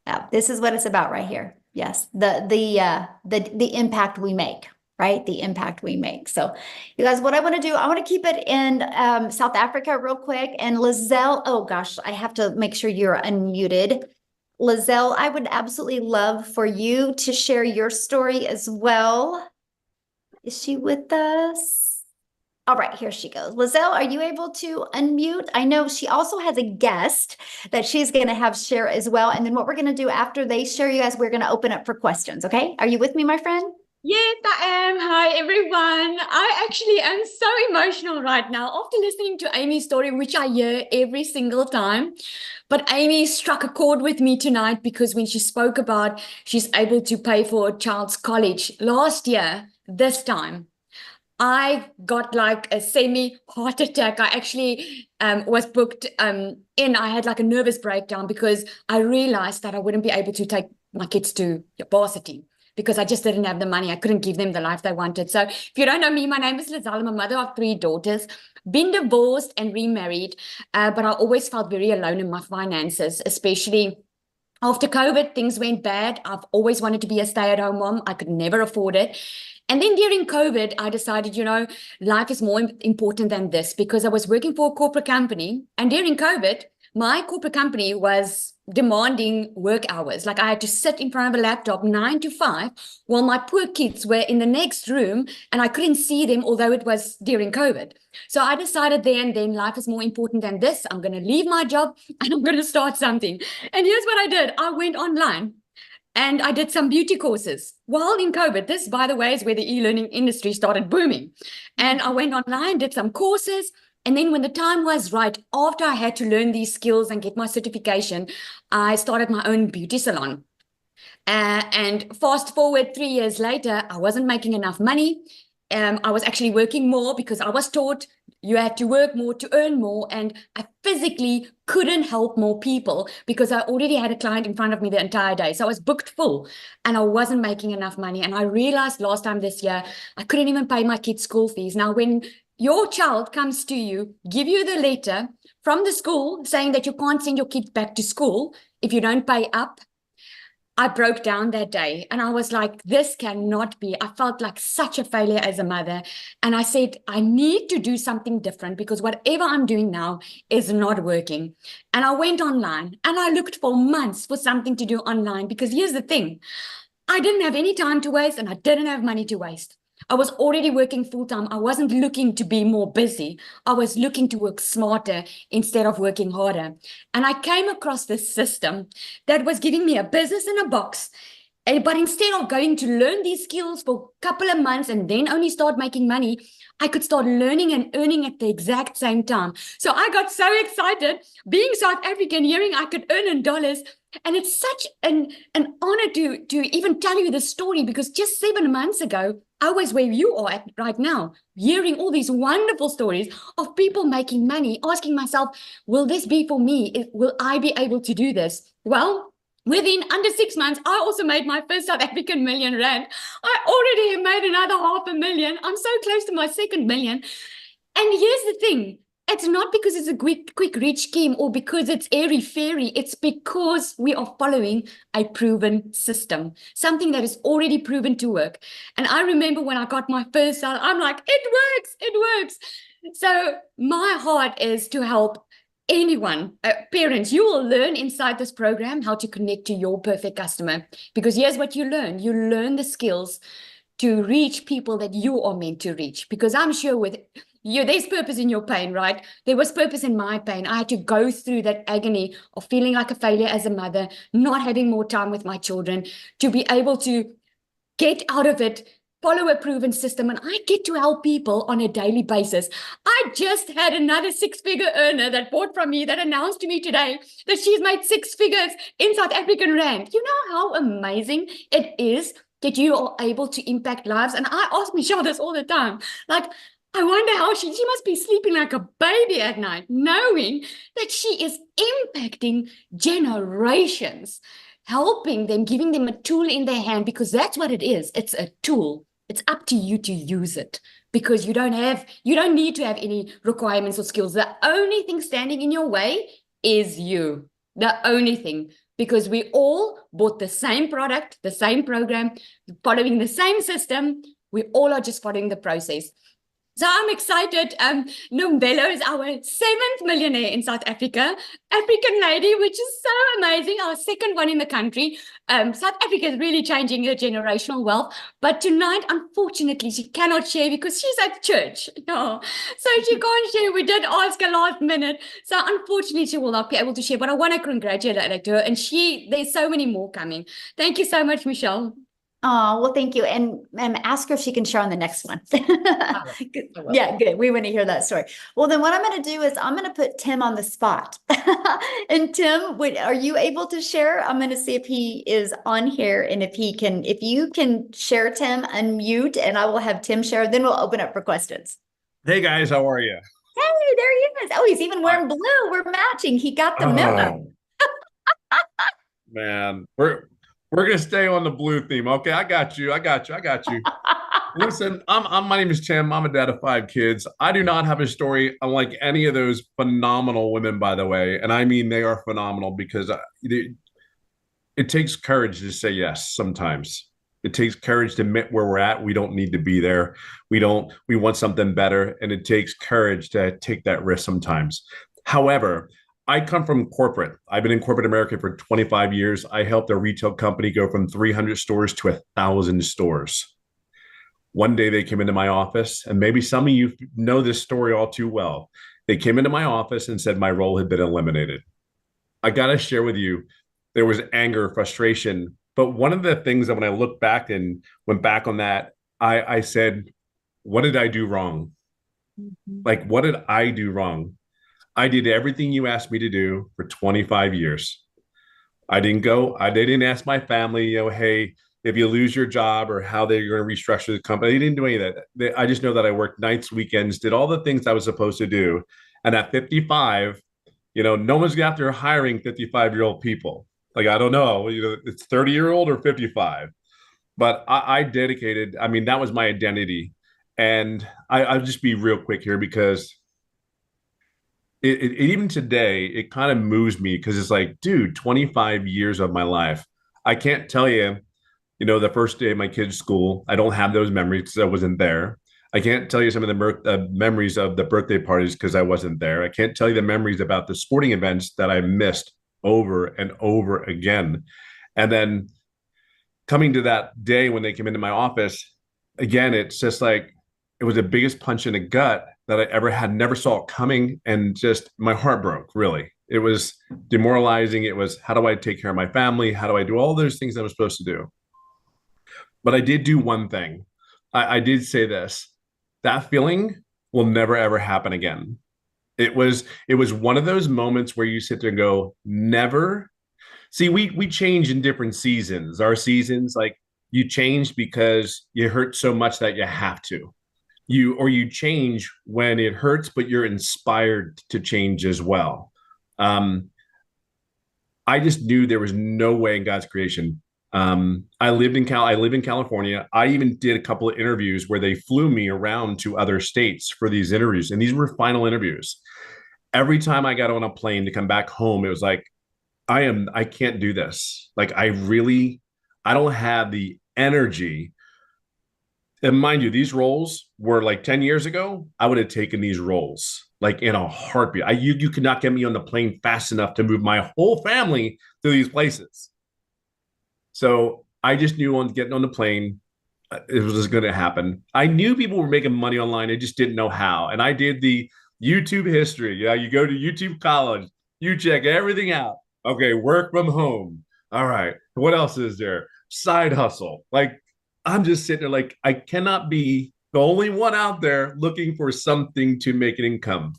Yeah, this is what it's about right here. Yes, the impact we make, right? The impact we make. So, you guys, what I want to do, I want to keep it in South Africa real quick. And Lizelle, oh gosh, I have to make sure you're unmuted. Lizelle, I would absolutely love for you to share your story as well. Is she with us? All right, here she goes. Lizelle, are you able to unmute? I know she also has a guest that she's going to have share as well. And then what we're going to do after they share, you guys, we're going to open up for questions. Okay. Are you with me, my friend?
Yes, I am. Hi, everyone. I actually am so emotional right now after listening to Amy's story, which I hear every single time. But Amy struck a chord with me tonight because when she spoke about she's able to pay for a child's college last year, this time, I got like a semi heart attack. I actually was booked in. I had like a nervous breakdown because I realized that I wouldn't be able to take my kids to varsity because I just didn't have the money. I couldn't give them the life they wanted. So if you don't know me, my name is Lizelle. I'm a mother of 3 daughters, been divorced and remarried, but I always felt very alone in my finances, especially after COVID, things went bad. I've always wanted to be a stay-at-home mom. I could never afford it. And then during COVID, I decided, life is more important than this because I was working for a corporate company. And during COVID, my corporate company was demanding work hours. Like I had to sit in front of a laptop 9 to 5 while my poor kids were in the next room and I couldn't see them, although it was during COVID. So I decided then life is more important than this. I'm going to leave my job and I'm going to start something. And here's what I did. I went online. And I did some beauty courses while in COVID. This, by the way, is where the e-learning industry started booming. And I went online, did some courses. And then when the time was right, after I had to learn these skills and get my certification, I started my own beauty salon. And fast forward 3 years later, I wasn't making enough money. I was actually working more because I was taught you had to work more to earn more. And I physically couldn't help more people because I already had a client in front of me the entire day. So I was booked full and I wasn't making enough money. And I realized last time this year, I couldn't even pay my kids' school fees. Now, when your child comes to you, give you the letter from the school saying that you can't send your kids back to school if you don't pay up, I broke down that day and I was like, this cannot be. I felt like such a failure as a mother. And I said, I need to do something different because whatever I'm doing now is not working. And I went online and I looked for months for something to do online because here's the thing. I didn't have any time to waste and I didn't have money to waste. I was already working full time. I wasn't looking to be more busy. I was looking to work smarter instead of working harder. And I came across this system that was giving me a business in a box. But instead of going to learn these skills for a couple of months and then only start making money, I could start learning and earning at the exact same time. So I got so excited being South African, hearing I could earn in dollars. And it's such an honor to even tell you this story because just 7 months ago, I was where you are at right now, hearing all these wonderful stories of people making money, asking myself, will this be for me? Will I be able to do this? Well, within under 6 months, I also made my first South African million rand. I already have made another 500,000. I'm so close to my second million. And here's the thing. It's not because it's a quick rich scheme or because it's airy-fairy. It's because we are following a proven system, something that is already proven to work. And I remember when I got my first salary, I'm like, it works. So my heart is to help anyone, parents. You will learn inside this program how to connect to your perfect customer. Because here's what you learn. You learn the skills to reach people that you are meant to reach. Because I'm sure with you, there's purpose in your pain, right? There was purpose in my pain. I had to go through that agony of feeling like a failure as a mother, not having more time with my children, to be able to get out of it, follow a proven system, and I get to help people on a daily basis. I just had another 6-figure earner that bought from me that announced to me today that she's made 6 figures in South African rand. You know how amazing it is that you are able to impact lives? And I ask Michelle this all the time, like, I wonder how she must be sleeping like a baby at night, knowing that she is impacting generations, helping them, giving them a tool in their hand, because that's what it is. It's a tool. It's up to you to use it because you don't need to have any requirements or skills. The only thing standing in your way is you. The only thing, because we all bought the same product, the same program, following the same system. We all are just following the process. So I'm excited. Nombelo is our 7th millionaire in South Africa, African lady, which is so amazing. Our second one in the country. South Africa is really changing her generational wealth. But tonight, unfortunately, she cannot share because she's at church. No, so she can't share. We did ask her last minute. So unfortunately, she will not be able to share. But I want to congratulate her. And there's so many more coming. Thank you so much, Michelle.
Oh, well, thank you. And ask her if she can share on the next one. Good.
I will.
Yeah, good. We want to hear that story. Well, then what I'm going to do is I'm going to put Tim on the spot. And Tim, are you able to share? I'm going to see if he is on here and if you can share, Tim, unmute, and I will have Tim share. Then we'll open up for questions.
Hey guys, how are you?
Hey, there he is. Oh, he's even wearing blue. We're matching. He got the memo.
Man, we're gonna stay on the blue theme. Okay, I got you. Listen, my name is Tim. I'm a dad of 5 kids. I do not have a story unlike any of those phenomenal women, by the way. And I mean, they are phenomenal because it takes courage to say yes sometimes. It takes courage to admit where we're at. We don't need to be there. We want something better. And it takes courage to take that risk sometimes. However, I come from corporate. I've been in corporate America for 25 years. I helped a retail company go from 300 stores to 1,000 stores. One day they came into my office, and maybe some of you know this story all too well. They came into my office and said my role had been eliminated. I got to share with you, there was anger, frustration. But one of the things that when I look back and went back on that, I said, what did I do wrong? Like, what did I do wrong? I did everything you asked me to do for 25 years. I didn't ask my family, hey, if you lose your job or how they're going to restructure the company. They didn't do any of that. I just know that I worked nights, weekends, did all the things I was supposed to do. And at 55, no one's after hiring 55-year-old people. Like, I don't know, it's 30-year-old or 55. But I dedicated, that was my identity. And I'll just be real quick here because it even today, it kind of moves me because it's like, dude, 25 years of my life. I can't tell you, the first day of my kid's school, I don't have those memories because I wasn't there. I can't tell you some of the memories of the birthday parties because I wasn't there. I can't tell you the memories about the sporting events that I missed over and over again. And then coming to that day when they came into my office, again, it's just like, it was the biggest punch in the gut that I ever had, never saw it coming. And just my heart broke, really. It was demoralizing. It was, how do I take care of my family? How do I do all those things I was supposed to do? But I did do one thing. I did say this, that feeling will never, ever happen again. It was one of those moments where you sit there and go, never. See, we change in different seasons. Our seasons, like, you change because you hurt so much that you have to. You change when it hurts, but you're inspired to change as well. I just knew there was no way in God's creation. I live in California. I even did a couple of interviews where they flew me around to other states for these interviews. And these were final interviews. Every time I got on a plane to come back home, it was like, I can't do this. Like, I don't have the energy. And mind you, these roles were like 10 years ago, I would have taken these roles like in a heartbeat. You could not get me on the plane fast enough to move my whole family to these places. So I just knew on getting on the plane, it was going to happen. I knew people were making money online. I just didn't know how. And I did the YouTube history. Yeah, you go to YouTube College, you check everything out. Okay, work from home. All right, what else is there? Side hustle. Like, I'm just sitting there like, I cannot be the only one out there looking for something to make an income.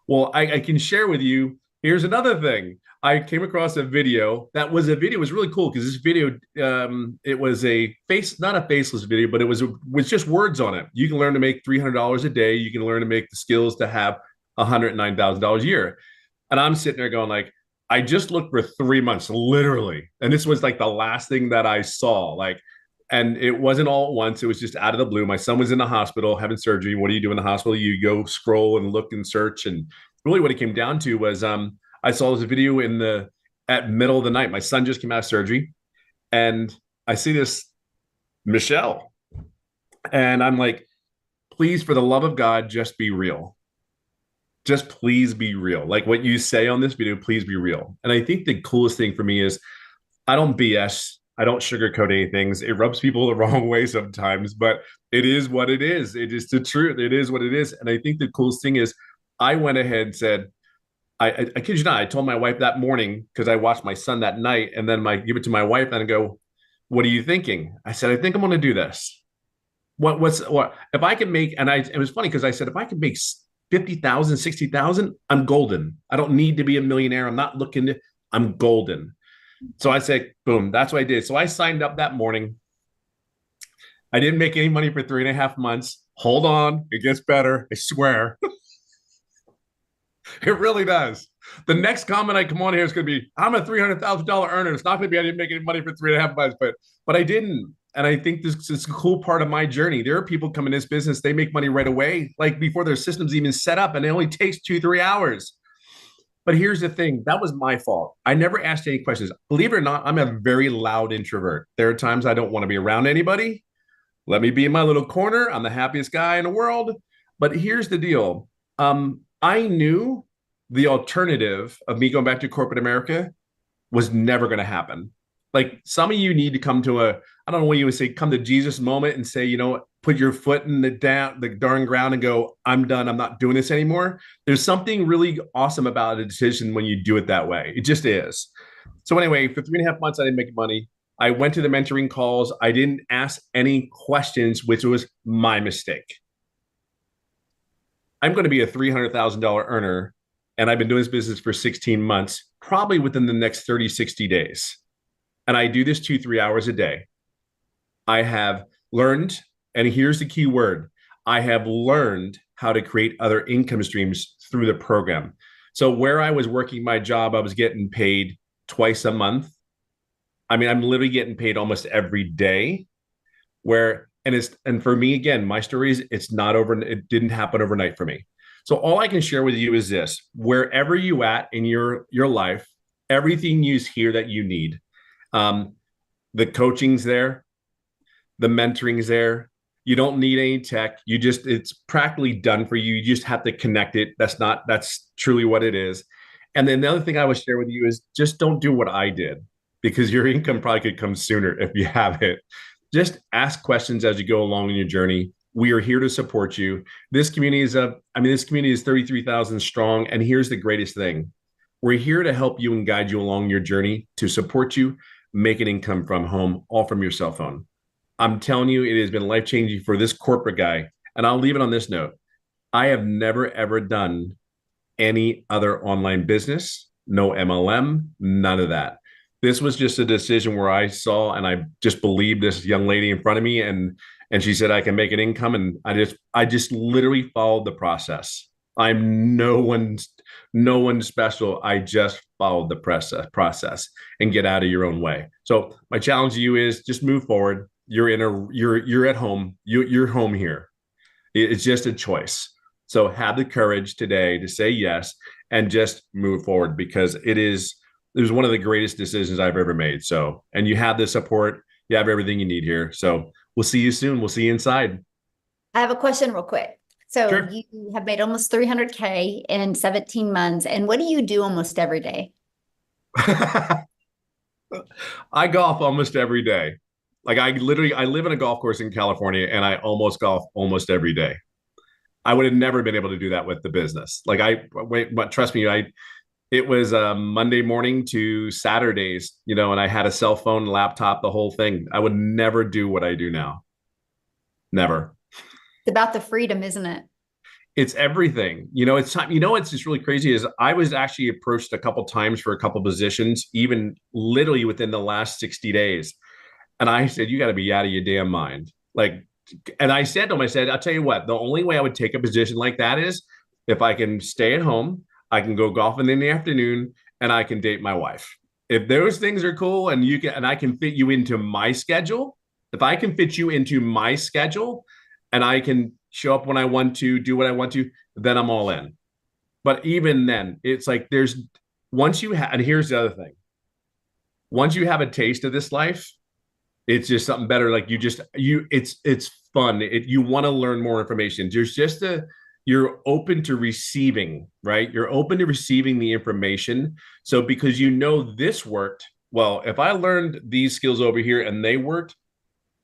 Well, I can share with you, here's another thing. I came across a video. It was really cool because this video, it was not a faceless video, but it was just words on it. You can learn to make $300 a day. You can learn to make the skills to have $109,000 a year. And I'm sitting there going like, I just looked for 3 months, literally. And this was like the last thing that I saw. And it wasn't all at once. It was just out of the blue. My son was in the hospital having surgery. What do you do in the hospital? You go scroll and look and search. And really what it came down to was I saw this video at middle of the night. My son just came out of surgery. And I see this Michelle. And I'm like, please, for the love of God, just be real. Just please be real. Like what you say on this video, please be real. And I think the coolest thing for me is I don't BS. I don't sugarcoat anything. It rubs people the wrong way sometimes, but it is what it is. It is the truth. It is what it is. And I think the coolest thing is I went ahead and said, I kid you not, I told my wife that morning because I watched my son that night, and then I give it to my wife and I go, what are you thinking? I said, I think I'm going to do this. What if I can make, and it was funny because I said, if I can make 50,000, 60,000, I'm golden. I don't need to be a millionaire. I'm not looking to, I'm golden. So I said, boom, that's what I did. So I signed up that morning. I didn't make any money for 3.5 months. Hold on, it gets better. I swear. It really does. The next comment I come on here is going to be, I'm a $300,000 earner. It's not going to be, I didn't make any money for 3.5 months, but I didn't. And I think this is a cool part of my journey. There are people come in this business, they make money right away, like before their system's even set up, and it only takes 2-3 hours. But here's the thing, that was my fault. I never asked any questions. Believe it or not, I'm a very loud introvert. There are times I don't want to be around anybody. Let me be in my little corner. I'm the happiest guy in the world. But here's the deal. I knew the alternative of me going back to corporate America was never going to happen. Like some of you need to come to I don't know what you would say, come to Jesus moment and say, you know, put your foot in the darn ground and go, I'm done. I'm not doing this anymore. There's something really awesome about a decision when you do it that way. It just is. So anyway, for 3.5 months, I didn't make money. I went to the mentoring calls. I didn't ask any questions, which was my mistake. I'm going to be a $300,000 earner, and I've been doing this business for 16 months, probably within the next 30, 60 days. And I do this 2-3 hours a day. I have learned, and here's the key word, I have learned how to create other income streams through the program. So where I was working my job, I was getting paid twice a month. I mean, I'm literally getting paid almost every day. And for me, again, my story is it's not over. It didn't happen overnight for me. So all I can share with you is this: wherever you at in your life, everything you hear that you need. The coaching's there, the mentoring's there. You don't need any tech. It's practically done for you. You just have to connect it. That's truly what it is. And then the other thing I would share with you is just don't do what I did, because your income probably could come sooner if you have it. Just ask questions as you go along in your journey. We are here to support you. This community is 33,000 strong. And here's the greatest thing. We're here to help you and guide you along your journey, to support you, make an income from home, all from your cell phone. I'm telling you, it has been life-changing for this corporate guy. And I'll leave it on this note. I have never, ever done any other online business, no MLM, none of that. This was just a decision where I saw and I just believed this young lady in front of me, and she said I can make an income, and I just literally followed the process. I'm no one special. I just followed the process and get out of your own way. So my challenge to you is just move forward. You're at home. You're home here. It's just a choice. So have the courage today to say yes and just move forward, because it was one of the greatest decisions I've ever made. So, and you have the support, you have everything you need here. So we'll see you soon. We'll see you inside.
I have a question real quick. So
Sure.
You have made almost 300K in 17 months. And what do you do almost every day?
I golf almost every day. Like I live in a golf course in California, and I almost golf almost every day. I would have never been able to do that with the business. But trust me, it was Monday morning to Saturdays, and I had a cell phone, laptop, the whole thing. I would never do what I do now. Never.
It's about the freedom, isn't it?
It's everything. It's time. It's just really crazy is I was actually approached a couple times for a couple positions, even literally within the last 60 days. And I said, you got to be out of your damn mind. And I said to him, I'll tell you what, the only way I would take a position like that is if I can stay at home, I can go golfing in the afternoon, and I can date my wife. If those things are cool and I can fit you into my schedule, if I can fit you into my schedule and I can show up when I want to, do what I want to, then I'm all in. But even then, it's like and here's the other thing. Once you have a taste of this life, It's just something better. Like it's fun. You want to learn more information. You're open to receiving, right? You're open to receiving the information. So because this worked, well, if I learned these skills over here and they worked,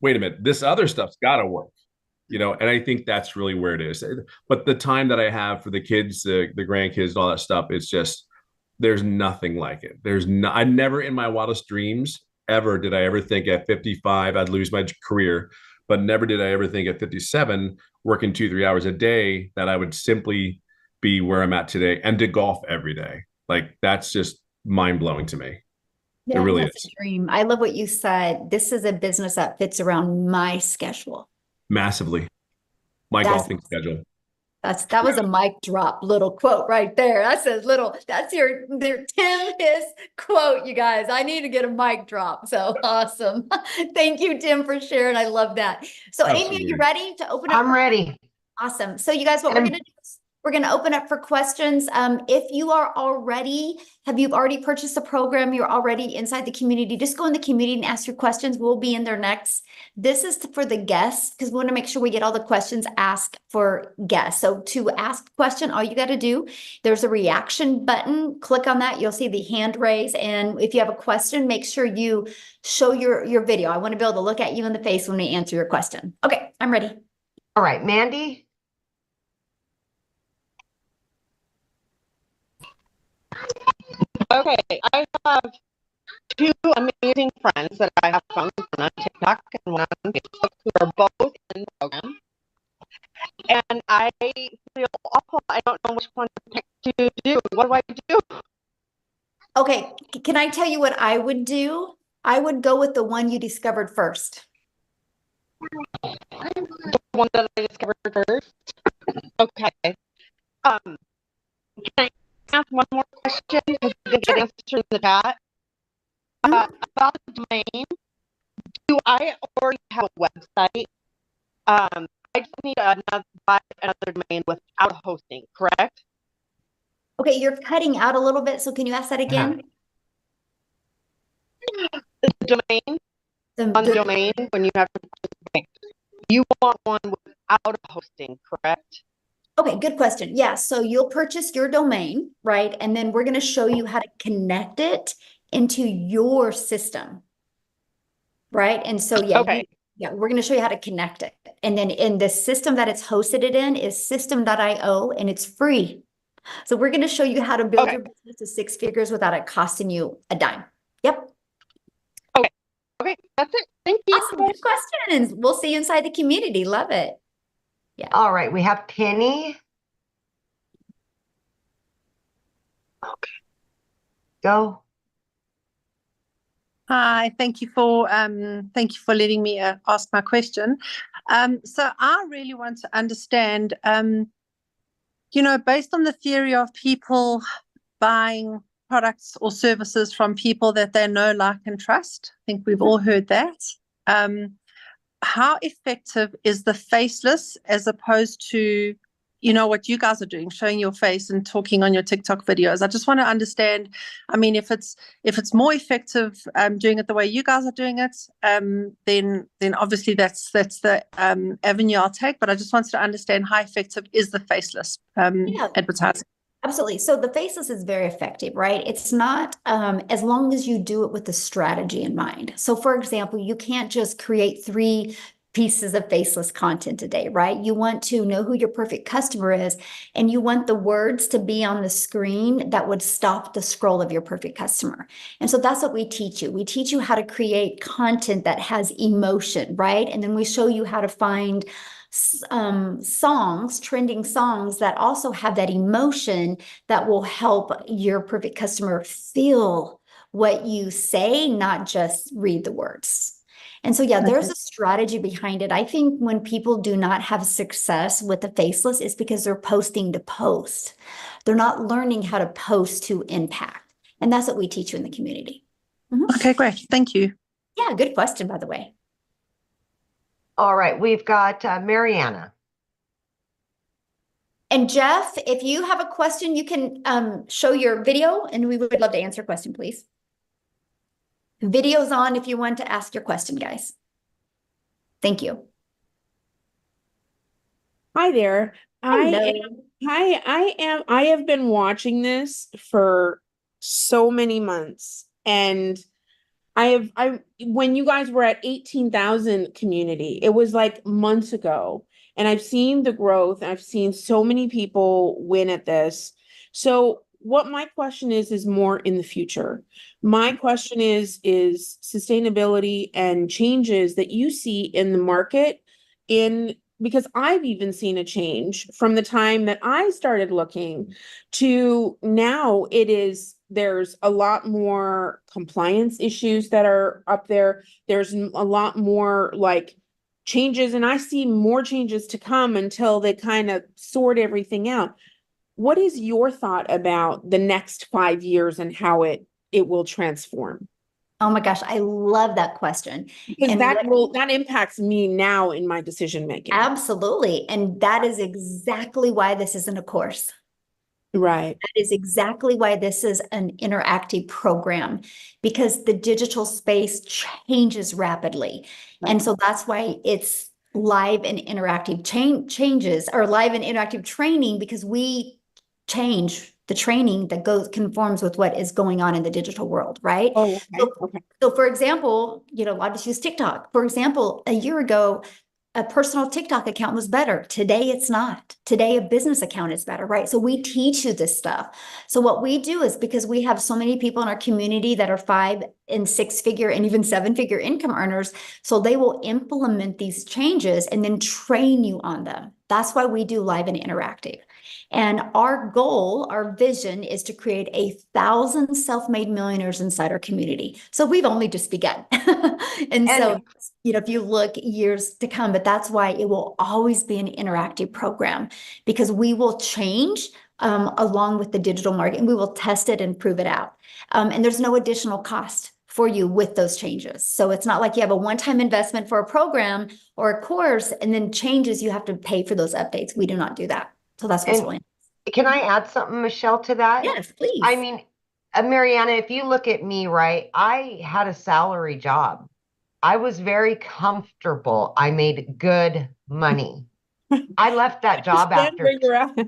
wait a minute, this other stuff's got to work, and I think that's really where it is. But the time that I have for the kids, the grandkids, all that stuff, it's just, there's nothing like it. I never in my wildest dreams ever did I ever think at 55 I'd lose my career, but never did I ever think at 57 working 2-3 hours a day that I would simply be where I'm at today and to golf every day. Like, that's just mind blowing to me.
Yeah,
It really
that's
is.
a dream. I love what you said. This is a business that fits around my schedule.
Massively. My
That's-
golfing schedule.
That was a mic drop little quote right there. That's your Tim Hiss quote, you guys. I need to get a mic drop. So awesome. Thank you, Tim, for sharing. I love that. So Amy, are
Absolutely.
you ready to open up?
I'm ready.
Awesome. So you guys, what we're
And-
going to do is we're going to open up for questions. If you are already, you've already purchased a program, you're already inside the community, just go in the community and ask your questions. We'll be in there next. This is for the guests because we want to make sure we get all the questions asked for guests. So to ask a question, all you got to do, there's a reaction button. Click on that. You'll see the hand raise. And if you have a question, make sure you show your video. I want to be able to look at you in the face when we answer your question. Okay, I'm ready.
All right, Mandy.
Okay, I have two amazing friends that I have found, one on TikTok and one on Facebook, who are both in the program. And I feel awful. I don't know which one to pick to do. What do I do?
Okay, can I tell you what I would do? I would go with the one you discovered first.
The one that I discovered first. Okay. Can I ask one more question? Because I didn't get an answer in the chat. About the domain. Do I already have a website? I just need buy another domain without hosting, correct?
Okay, you're cutting out a little bit, so can you ask that again?
The domain, on the domain, when you have you want one without hosting, correct?
Okay, good question. Yeah, so you'll purchase your domain, right? And then we're going to show you how to connect it into your system, right? And so, yeah,
Okay.
we're going to show you how to connect it. And then in the system that it's hosted it in is system.io, and it's free. So we're going to show you how to build your business to 6 figures without it costing you a dime. Yep.
Okay, that's it. Thank you.
Awesome. Good questions. We'll see you inside the community. Love it.
All right, we have Penny. Okay. Go.
Hi, thank you for letting me ask my question. So I really want to understand, based on the theory of people buying products or services from people that they know, like, and trust. I think we've all heard that. How effective is the faceless as opposed to, what you guys are doing, showing your face and talking on your TikTok videos? I just want to understand, if it's more effective doing it the way you guys are doing it, then obviously that's the avenue I'll take. But I just wanted to understand how effective is the faceless advertising.
Absolutely. So the faceless is very effective, right? It's not as long as you do it with the strategy in mind. So for example, you can't just create 3 pieces of faceless content a day, right? You want to know who your perfect customer is, and you want the words to be on the screen that would stop the scroll of your perfect customer. And so that's what we teach you. We teach you how to create content that has emotion, right? And then we show you how to find songs, trending songs that also have that emotion that will help your perfect customer feel what you say, not just read the words. And so, there's a strategy behind it. I think when people do not have success with the faceless, it's because they're posting to post. They're not learning how to post to impact. And that's what we teach you in the community.
Okay, great. Thank you.
Yeah, good question, by the way.
All right, we've got Mariana.
And Jeff, if you have a question, you can show your video, and we would love to answer a question, please. Video's on if you want to ask your question, guys. Thank you.
Hi there. I have been watching this for so many months, and when you guys were at 18,000 community, it was like months ago, and I've seen the growth. I've seen so many people win at this. So what my question is more in the future. My question is sustainability and changes that you see in the market because I've even seen a change from the time that I started looking to now. There's a lot more compliance issues that are up there. There's a lot more like changes, and I see more changes to come until they kind of sort everything out. What is your thought about the next 5 years and how it will transform?
Oh my gosh, I love that question.
Because
And
that impacts me now in my decision making.
absolutely. And that is exactly why this isn't a course.
Right.
That is exactly why this is an interactive program, because the digital space changes rapidly.
Right.
And so that's why it's live and interactive changes, or live and interactive training, because we change the training that conforms with what is going on in the digital world, right?
Oh, okay. Okay.
So for example, a lot of us use TikTok. For example, a year ago, a personal TikTok account was better. Today, it's not. Today, a business account is better, right? So we teach you this stuff. So what we do is, because we have so many people in our community that are 5 and 6 figure and even 7 figure income earners, so they will implement these changes and then train you on them. That's why we do live and interactive. And our goal, our vision, is to create 1,000 self-made millionaires inside our community. So we've only just begun. and so, if you look years to come, but that's why it will always be an interactive program, because we will change along with the digital market, and we will test it and prove it out. And there's no additional cost for you with those changes. So it's not like you have a one-time investment for a program or a course and then changes, you have to pay for those updates. We do not do that. So that's what's really.
Can I add something, Michelle, to that?
Yes, please.
I mean, Mariana, if you look at me, right, I had a salary job. I was very comfortable. I made good money. I left that job after.
Where you're at.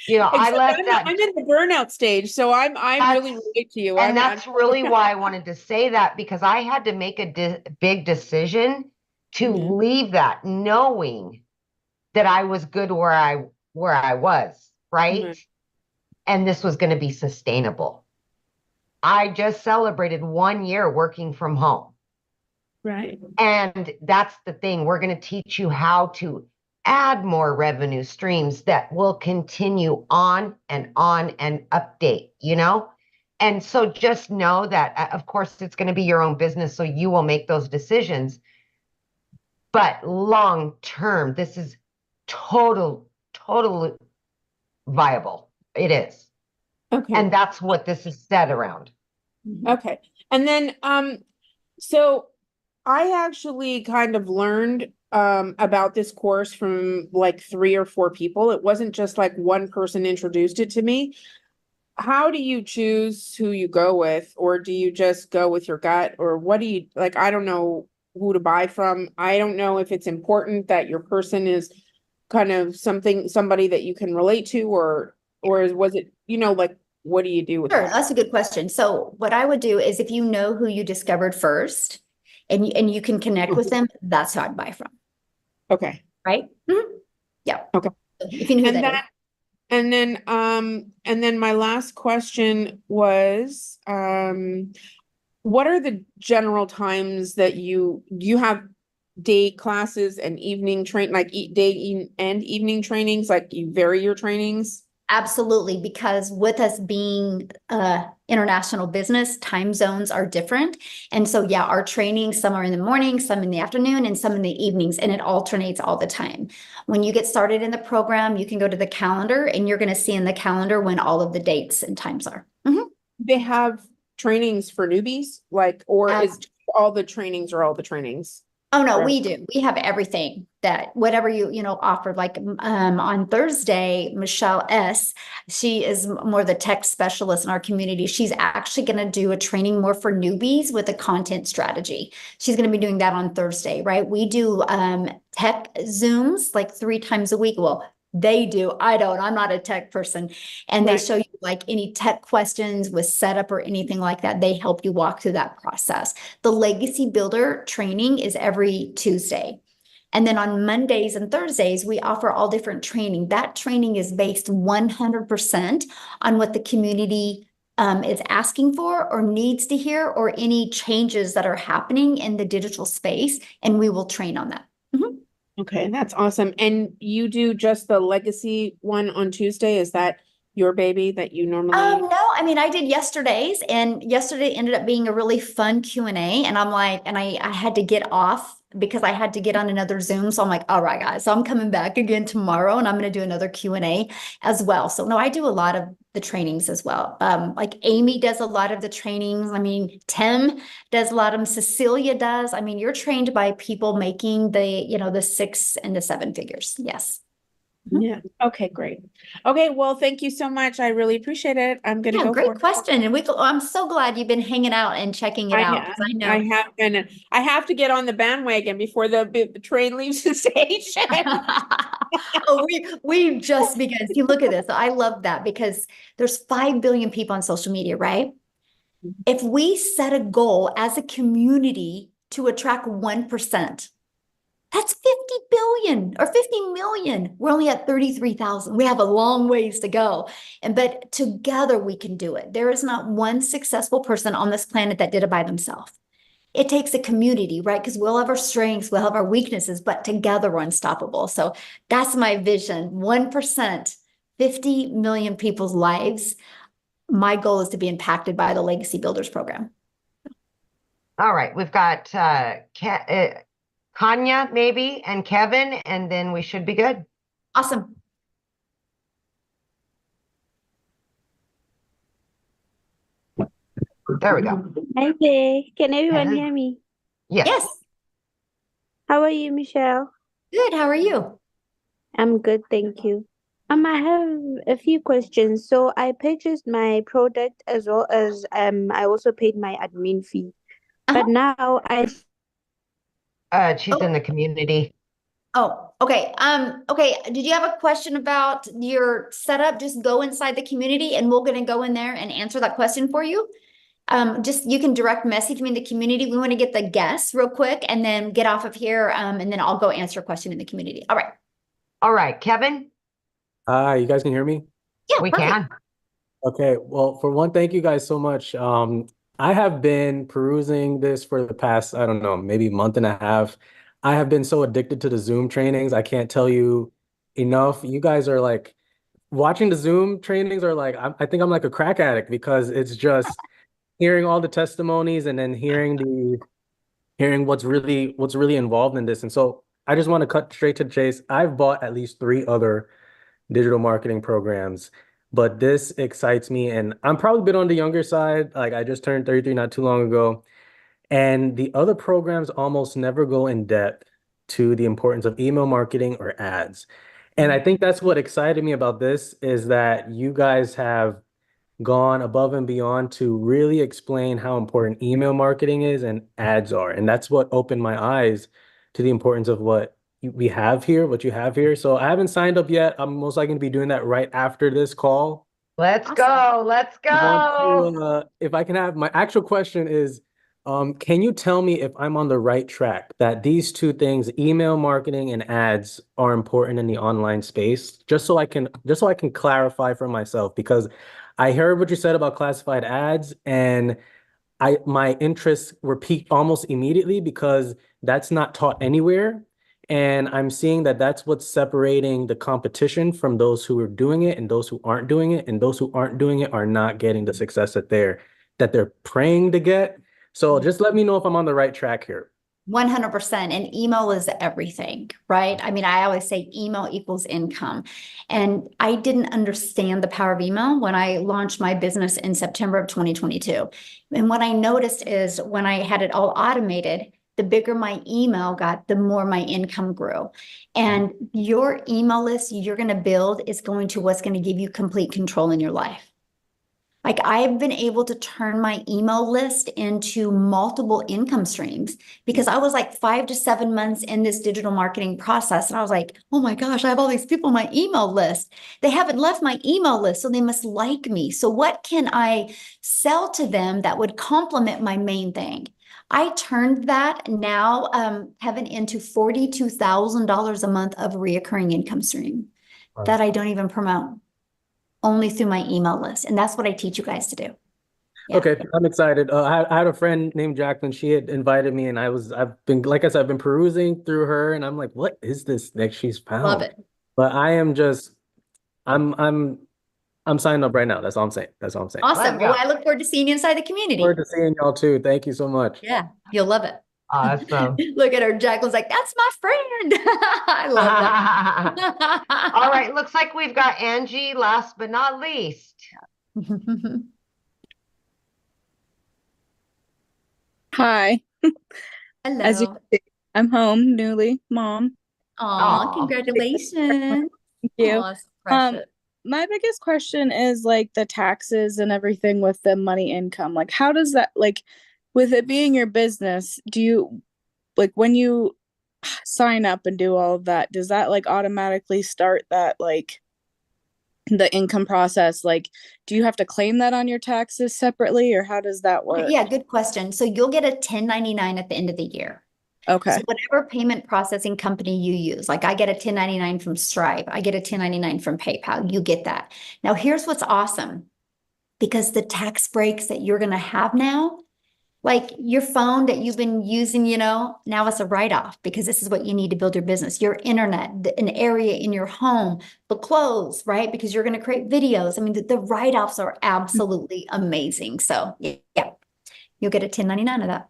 I left that.
I'm in the burnout stage, so I'm really relate to you.
And that's really why I wanted to say that, because I had to make a big decision to leave that, knowing that I was good where I was, right? And this was going to be sustainable. I just celebrated 1 year working from home.
Right.
And that's the thing. We're going to teach you how to add more revenue streams that will continue on and update, And so just know that, of course, it's going to be your own business, so you will make those decisions. But long term, this is totally viable. It is.
Okay.
And that's what this is set around.
Okay. And then, so I actually kind of learned about this course from like 3 or 4 people. It wasn't just like one person introduced it to me. How do you choose who you go with, or do you just go with your gut, or what do you like? I don't know who to buy from. I don't know if it's important that your person is kind of somebody that you can relate to, or was it, like, what do you do with
Sure,
that?
that's a good question. So what I would do is, if you know who you discovered first and you can connect with them, that's who I'd buy from.
Okay.
Right? Mm-hmm. Yeah.
Okay.
If you know who that is.
And then my last question was, what are the general times that you have day classes and evening day and evening trainings, like you vary your trainings?
Absolutely, because with us being international business, time zones are different. And so, yeah, our training, some are in the morning, some in the afternoon, and some in the evenings, and it alternates all the time. When you get started in the program, you can go to the calendar, and you're going to see in the calendar when all of the dates and times are. Mm-hmm.
They have trainings for newbies, is all the trainings?
Oh no,
Right.
we do. We have everything that whatever you offered. Like on Thursday, Michelle S. She is more the tech specialist in our community. She's actually going to do a training more for newbies with a content strategy. She's going to be doing that on Thursday, right? We do tech Zooms like 3 times a week. Well, they do. I don't. I'm not a tech person. And they
Right.
show you like any tech questions with setup or anything like that. They help you walk through that process. The Legacy Builder training is every Tuesday. And then on Mondays and Thursdays, we offer all different training. That training is based 100% on what the community is asking for or needs to hear, or any changes that are happening in the digital space, and we will train on that.
Okay, that's awesome. And you do just the legacy one on Tuesday? Is that your baby that you normally?
No, I mean, I did yesterday's, and yesterday ended up being a really fun Q&A. And I'm like, and I had to get off because I had to get on another Zoom. So I'm like, all right, guys, so I'm coming back again tomorrow, and I'm going to do another Q&A as well. So no, I do a lot of the trainings as well. Like Amy does a lot of the trainings. I mean, Tim does a lot of them. Cecilia does. I mean, you're trained by people making the 6 and the 7 figures. Yes.
Yeah. Okay, great. Okay, well, thank you so much. I really appreciate it. I'm gonna
Yeah,
go
great
for it.
question. And I'm so glad you've been hanging out and checking it out, because I know.
I have been. I have to get on the bandwagon before the train leaves the station.
Oh, we just begun. See, look at this. I love that, because there's 5 billion people on social media, right? If we set a goal as a community to attract 1%, that's 50 billion or 50 million. We're only at 33,000. We have a long ways to go. But together we can do it. There is not one successful person on this planet that did it by themselves. It takes a community, right? Because we'll have our strengths, we'll have our weaknesses, but together we're unstoppable. So that's my vision. 1%, 50 million people's lives. My goal is to be impacted by the Legacy Builders program.
All right, we've got Kanya maybe and Kevin, and then we should be good.
Awesome.
There we go.
Hi there. Can everyone
Hello.
hear me?
Yes.
Yes.
How are you, Michelle?
Good. How are you?
I'm good, thank you. I have a few questions. So I purchased my product, as well as I also paid my admin fee. But now
She's in the community.
Oh, okay. Okay. Did you have a question about your setup? Just go inside the community and we're gonna go in there and answer that question for you. Just you can direct message me in the community. We want to get the guests real quick and then get off of here. And then I'll go answer a question in the community. All right.
All right, Kevin.
Hi, you guys can hear me?
Yeah,
We
perfect.
can.
Okay, well, for one, thank you guys so much. I have been perusing this for the past, I don't know, maybe month and a half. I have been so addicted to the Zoom trainings. I can't tell you enough. You guys are like, watching the Zoom trainings are like, I think I'm like a crack addict, because it's just hearing all the testimonies and then hearing what's really involved in this. And so I just want to cut straight to the chase. I've bought at least 3 other digital marketing programs, but this excites me, and I'm probably a bit on the younger side. Like, I just turned 33 not too long ago, and the other programs almost never go in depth to the importance of email marketing or ads. And I think that's what excited me about this, is that you guys have gone above and beyond to really explain how important email marketing is and ads are. And that's what opened my eyes to the importance of what you have here. So I haven't signed up yet. I'm most likely going to be doing that right after this call.
Let's
Awesome.
go. Let's go.
If I can have, my actual question is, can you tell me if I'm on the right track, that these 2 things, email marketing and ads, are important in the online space? Just so I can clarify for myself, because I heard what you said about classified ads, and my interests were piqued almost immediately, because that's not taught anywhere. And I'm seeing that that's what's separating the competition from those who are doing it and those who aren't doing it. And those who aren't doing it are not getting the success that they're praying to get. So just let me know if I'm on the right track here.
100%. And email is everything, right? I mean, I always say email equals income. And I didn't understand the power of email when I launched my business in September of 2022. And what I noticed is when I had it all automated, the bigger my email got, the more my income grew. And your email list you're going to build is going to what's going to give you complete control in your life. Like I've been able to turn my email list into multiple income streams because I was like 5 to 7 months in this digital marketing process. And I was like, oh my gosh, I have all these people on my email list. They haven't left my email list, so they must like me. So what can I sell to them that would complement my main thing? I turned that now, Kevin, into $42,000 a month of reoccurring income stream that I don't even promote. Only through my email list. And that's what I teach you guys to do. Yeah.
Okay, I'm excited. I had a friend named Jacqueline. She had invited me, and I've been, like I said, I've been perusing through her, and I'm like, what is this that she's found?
Love it.
But I am just, I'm signing up right now. That's all I'm saying. That's all I'm saying.
Awesome.
Let's go.
Well, I look forward to seeing you inside the community.
Look forward to seeing y'all too. Thank you so much.
Yeah, you'll love it.
Awesome.
Look at her. Jacqueline's like, that's my friend. I love that.
All right, looks like we've got Angie last but not least.
Hi.
Hello.
As you can see, I'm home, newly mom.
Aw,
Aw.
congratulations.
Thank you.
Aw, so precious.
My biggest question is like the taxes and everything with the money income. Like, how does that, like, with it being your business, do you, like, when you sign up and do all of that, does that like automatically start that, like, the income process? Like, do you have to claim that on your taxes separately, or how does that work?
Yeah, good question. So you'll get a 1099 at the end of the year.
Okay.
So whatever payment processing company you use, like I get a 1099 from Stripe, I get a 1099 from PayPal, you get that. Now here's what's awesome, because the tax breaks that you're going to have now, like your phone that you've been using, now it's a write-off because this is what you need to build your business, your internet, an area in your home, the clothes, right? Because you're going to create videos. I mean, the write-offs are absolutely amazing. So yeah, you'll get a 1099 of that.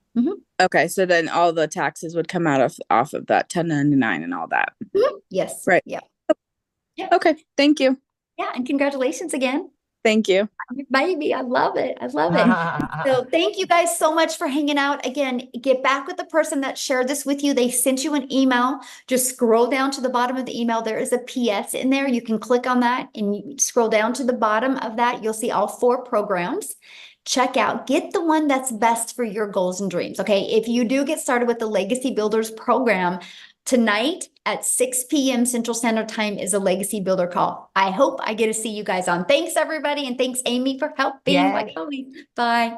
Okay, so then all the taxes would come out off of that 1099 and all that.
Yes.
Right.
Yeah.
Okay, thank you.
Yeah, and congratulations again.
Thank you.
Baby, I love it. I love it. So thank you guys so much for hanging out. Again, get back with the person that shared this with you. They sent you an email. Just scroll down to the bottom of the email. There is a PS in there. You can click on that and you scroll down to the bottom of that. You'll see all 4 programs. Check out, get the one that's best for your goals and dreams. Okay. If you do get started with the Legacy Builders program, tonight at 6 p.m. Central Standard Time is a Legacy Builder call. I hope I get to see you guys on. Thanks, everybody. And thanks, Amy, for helping.
Yay.
Like always. Bye.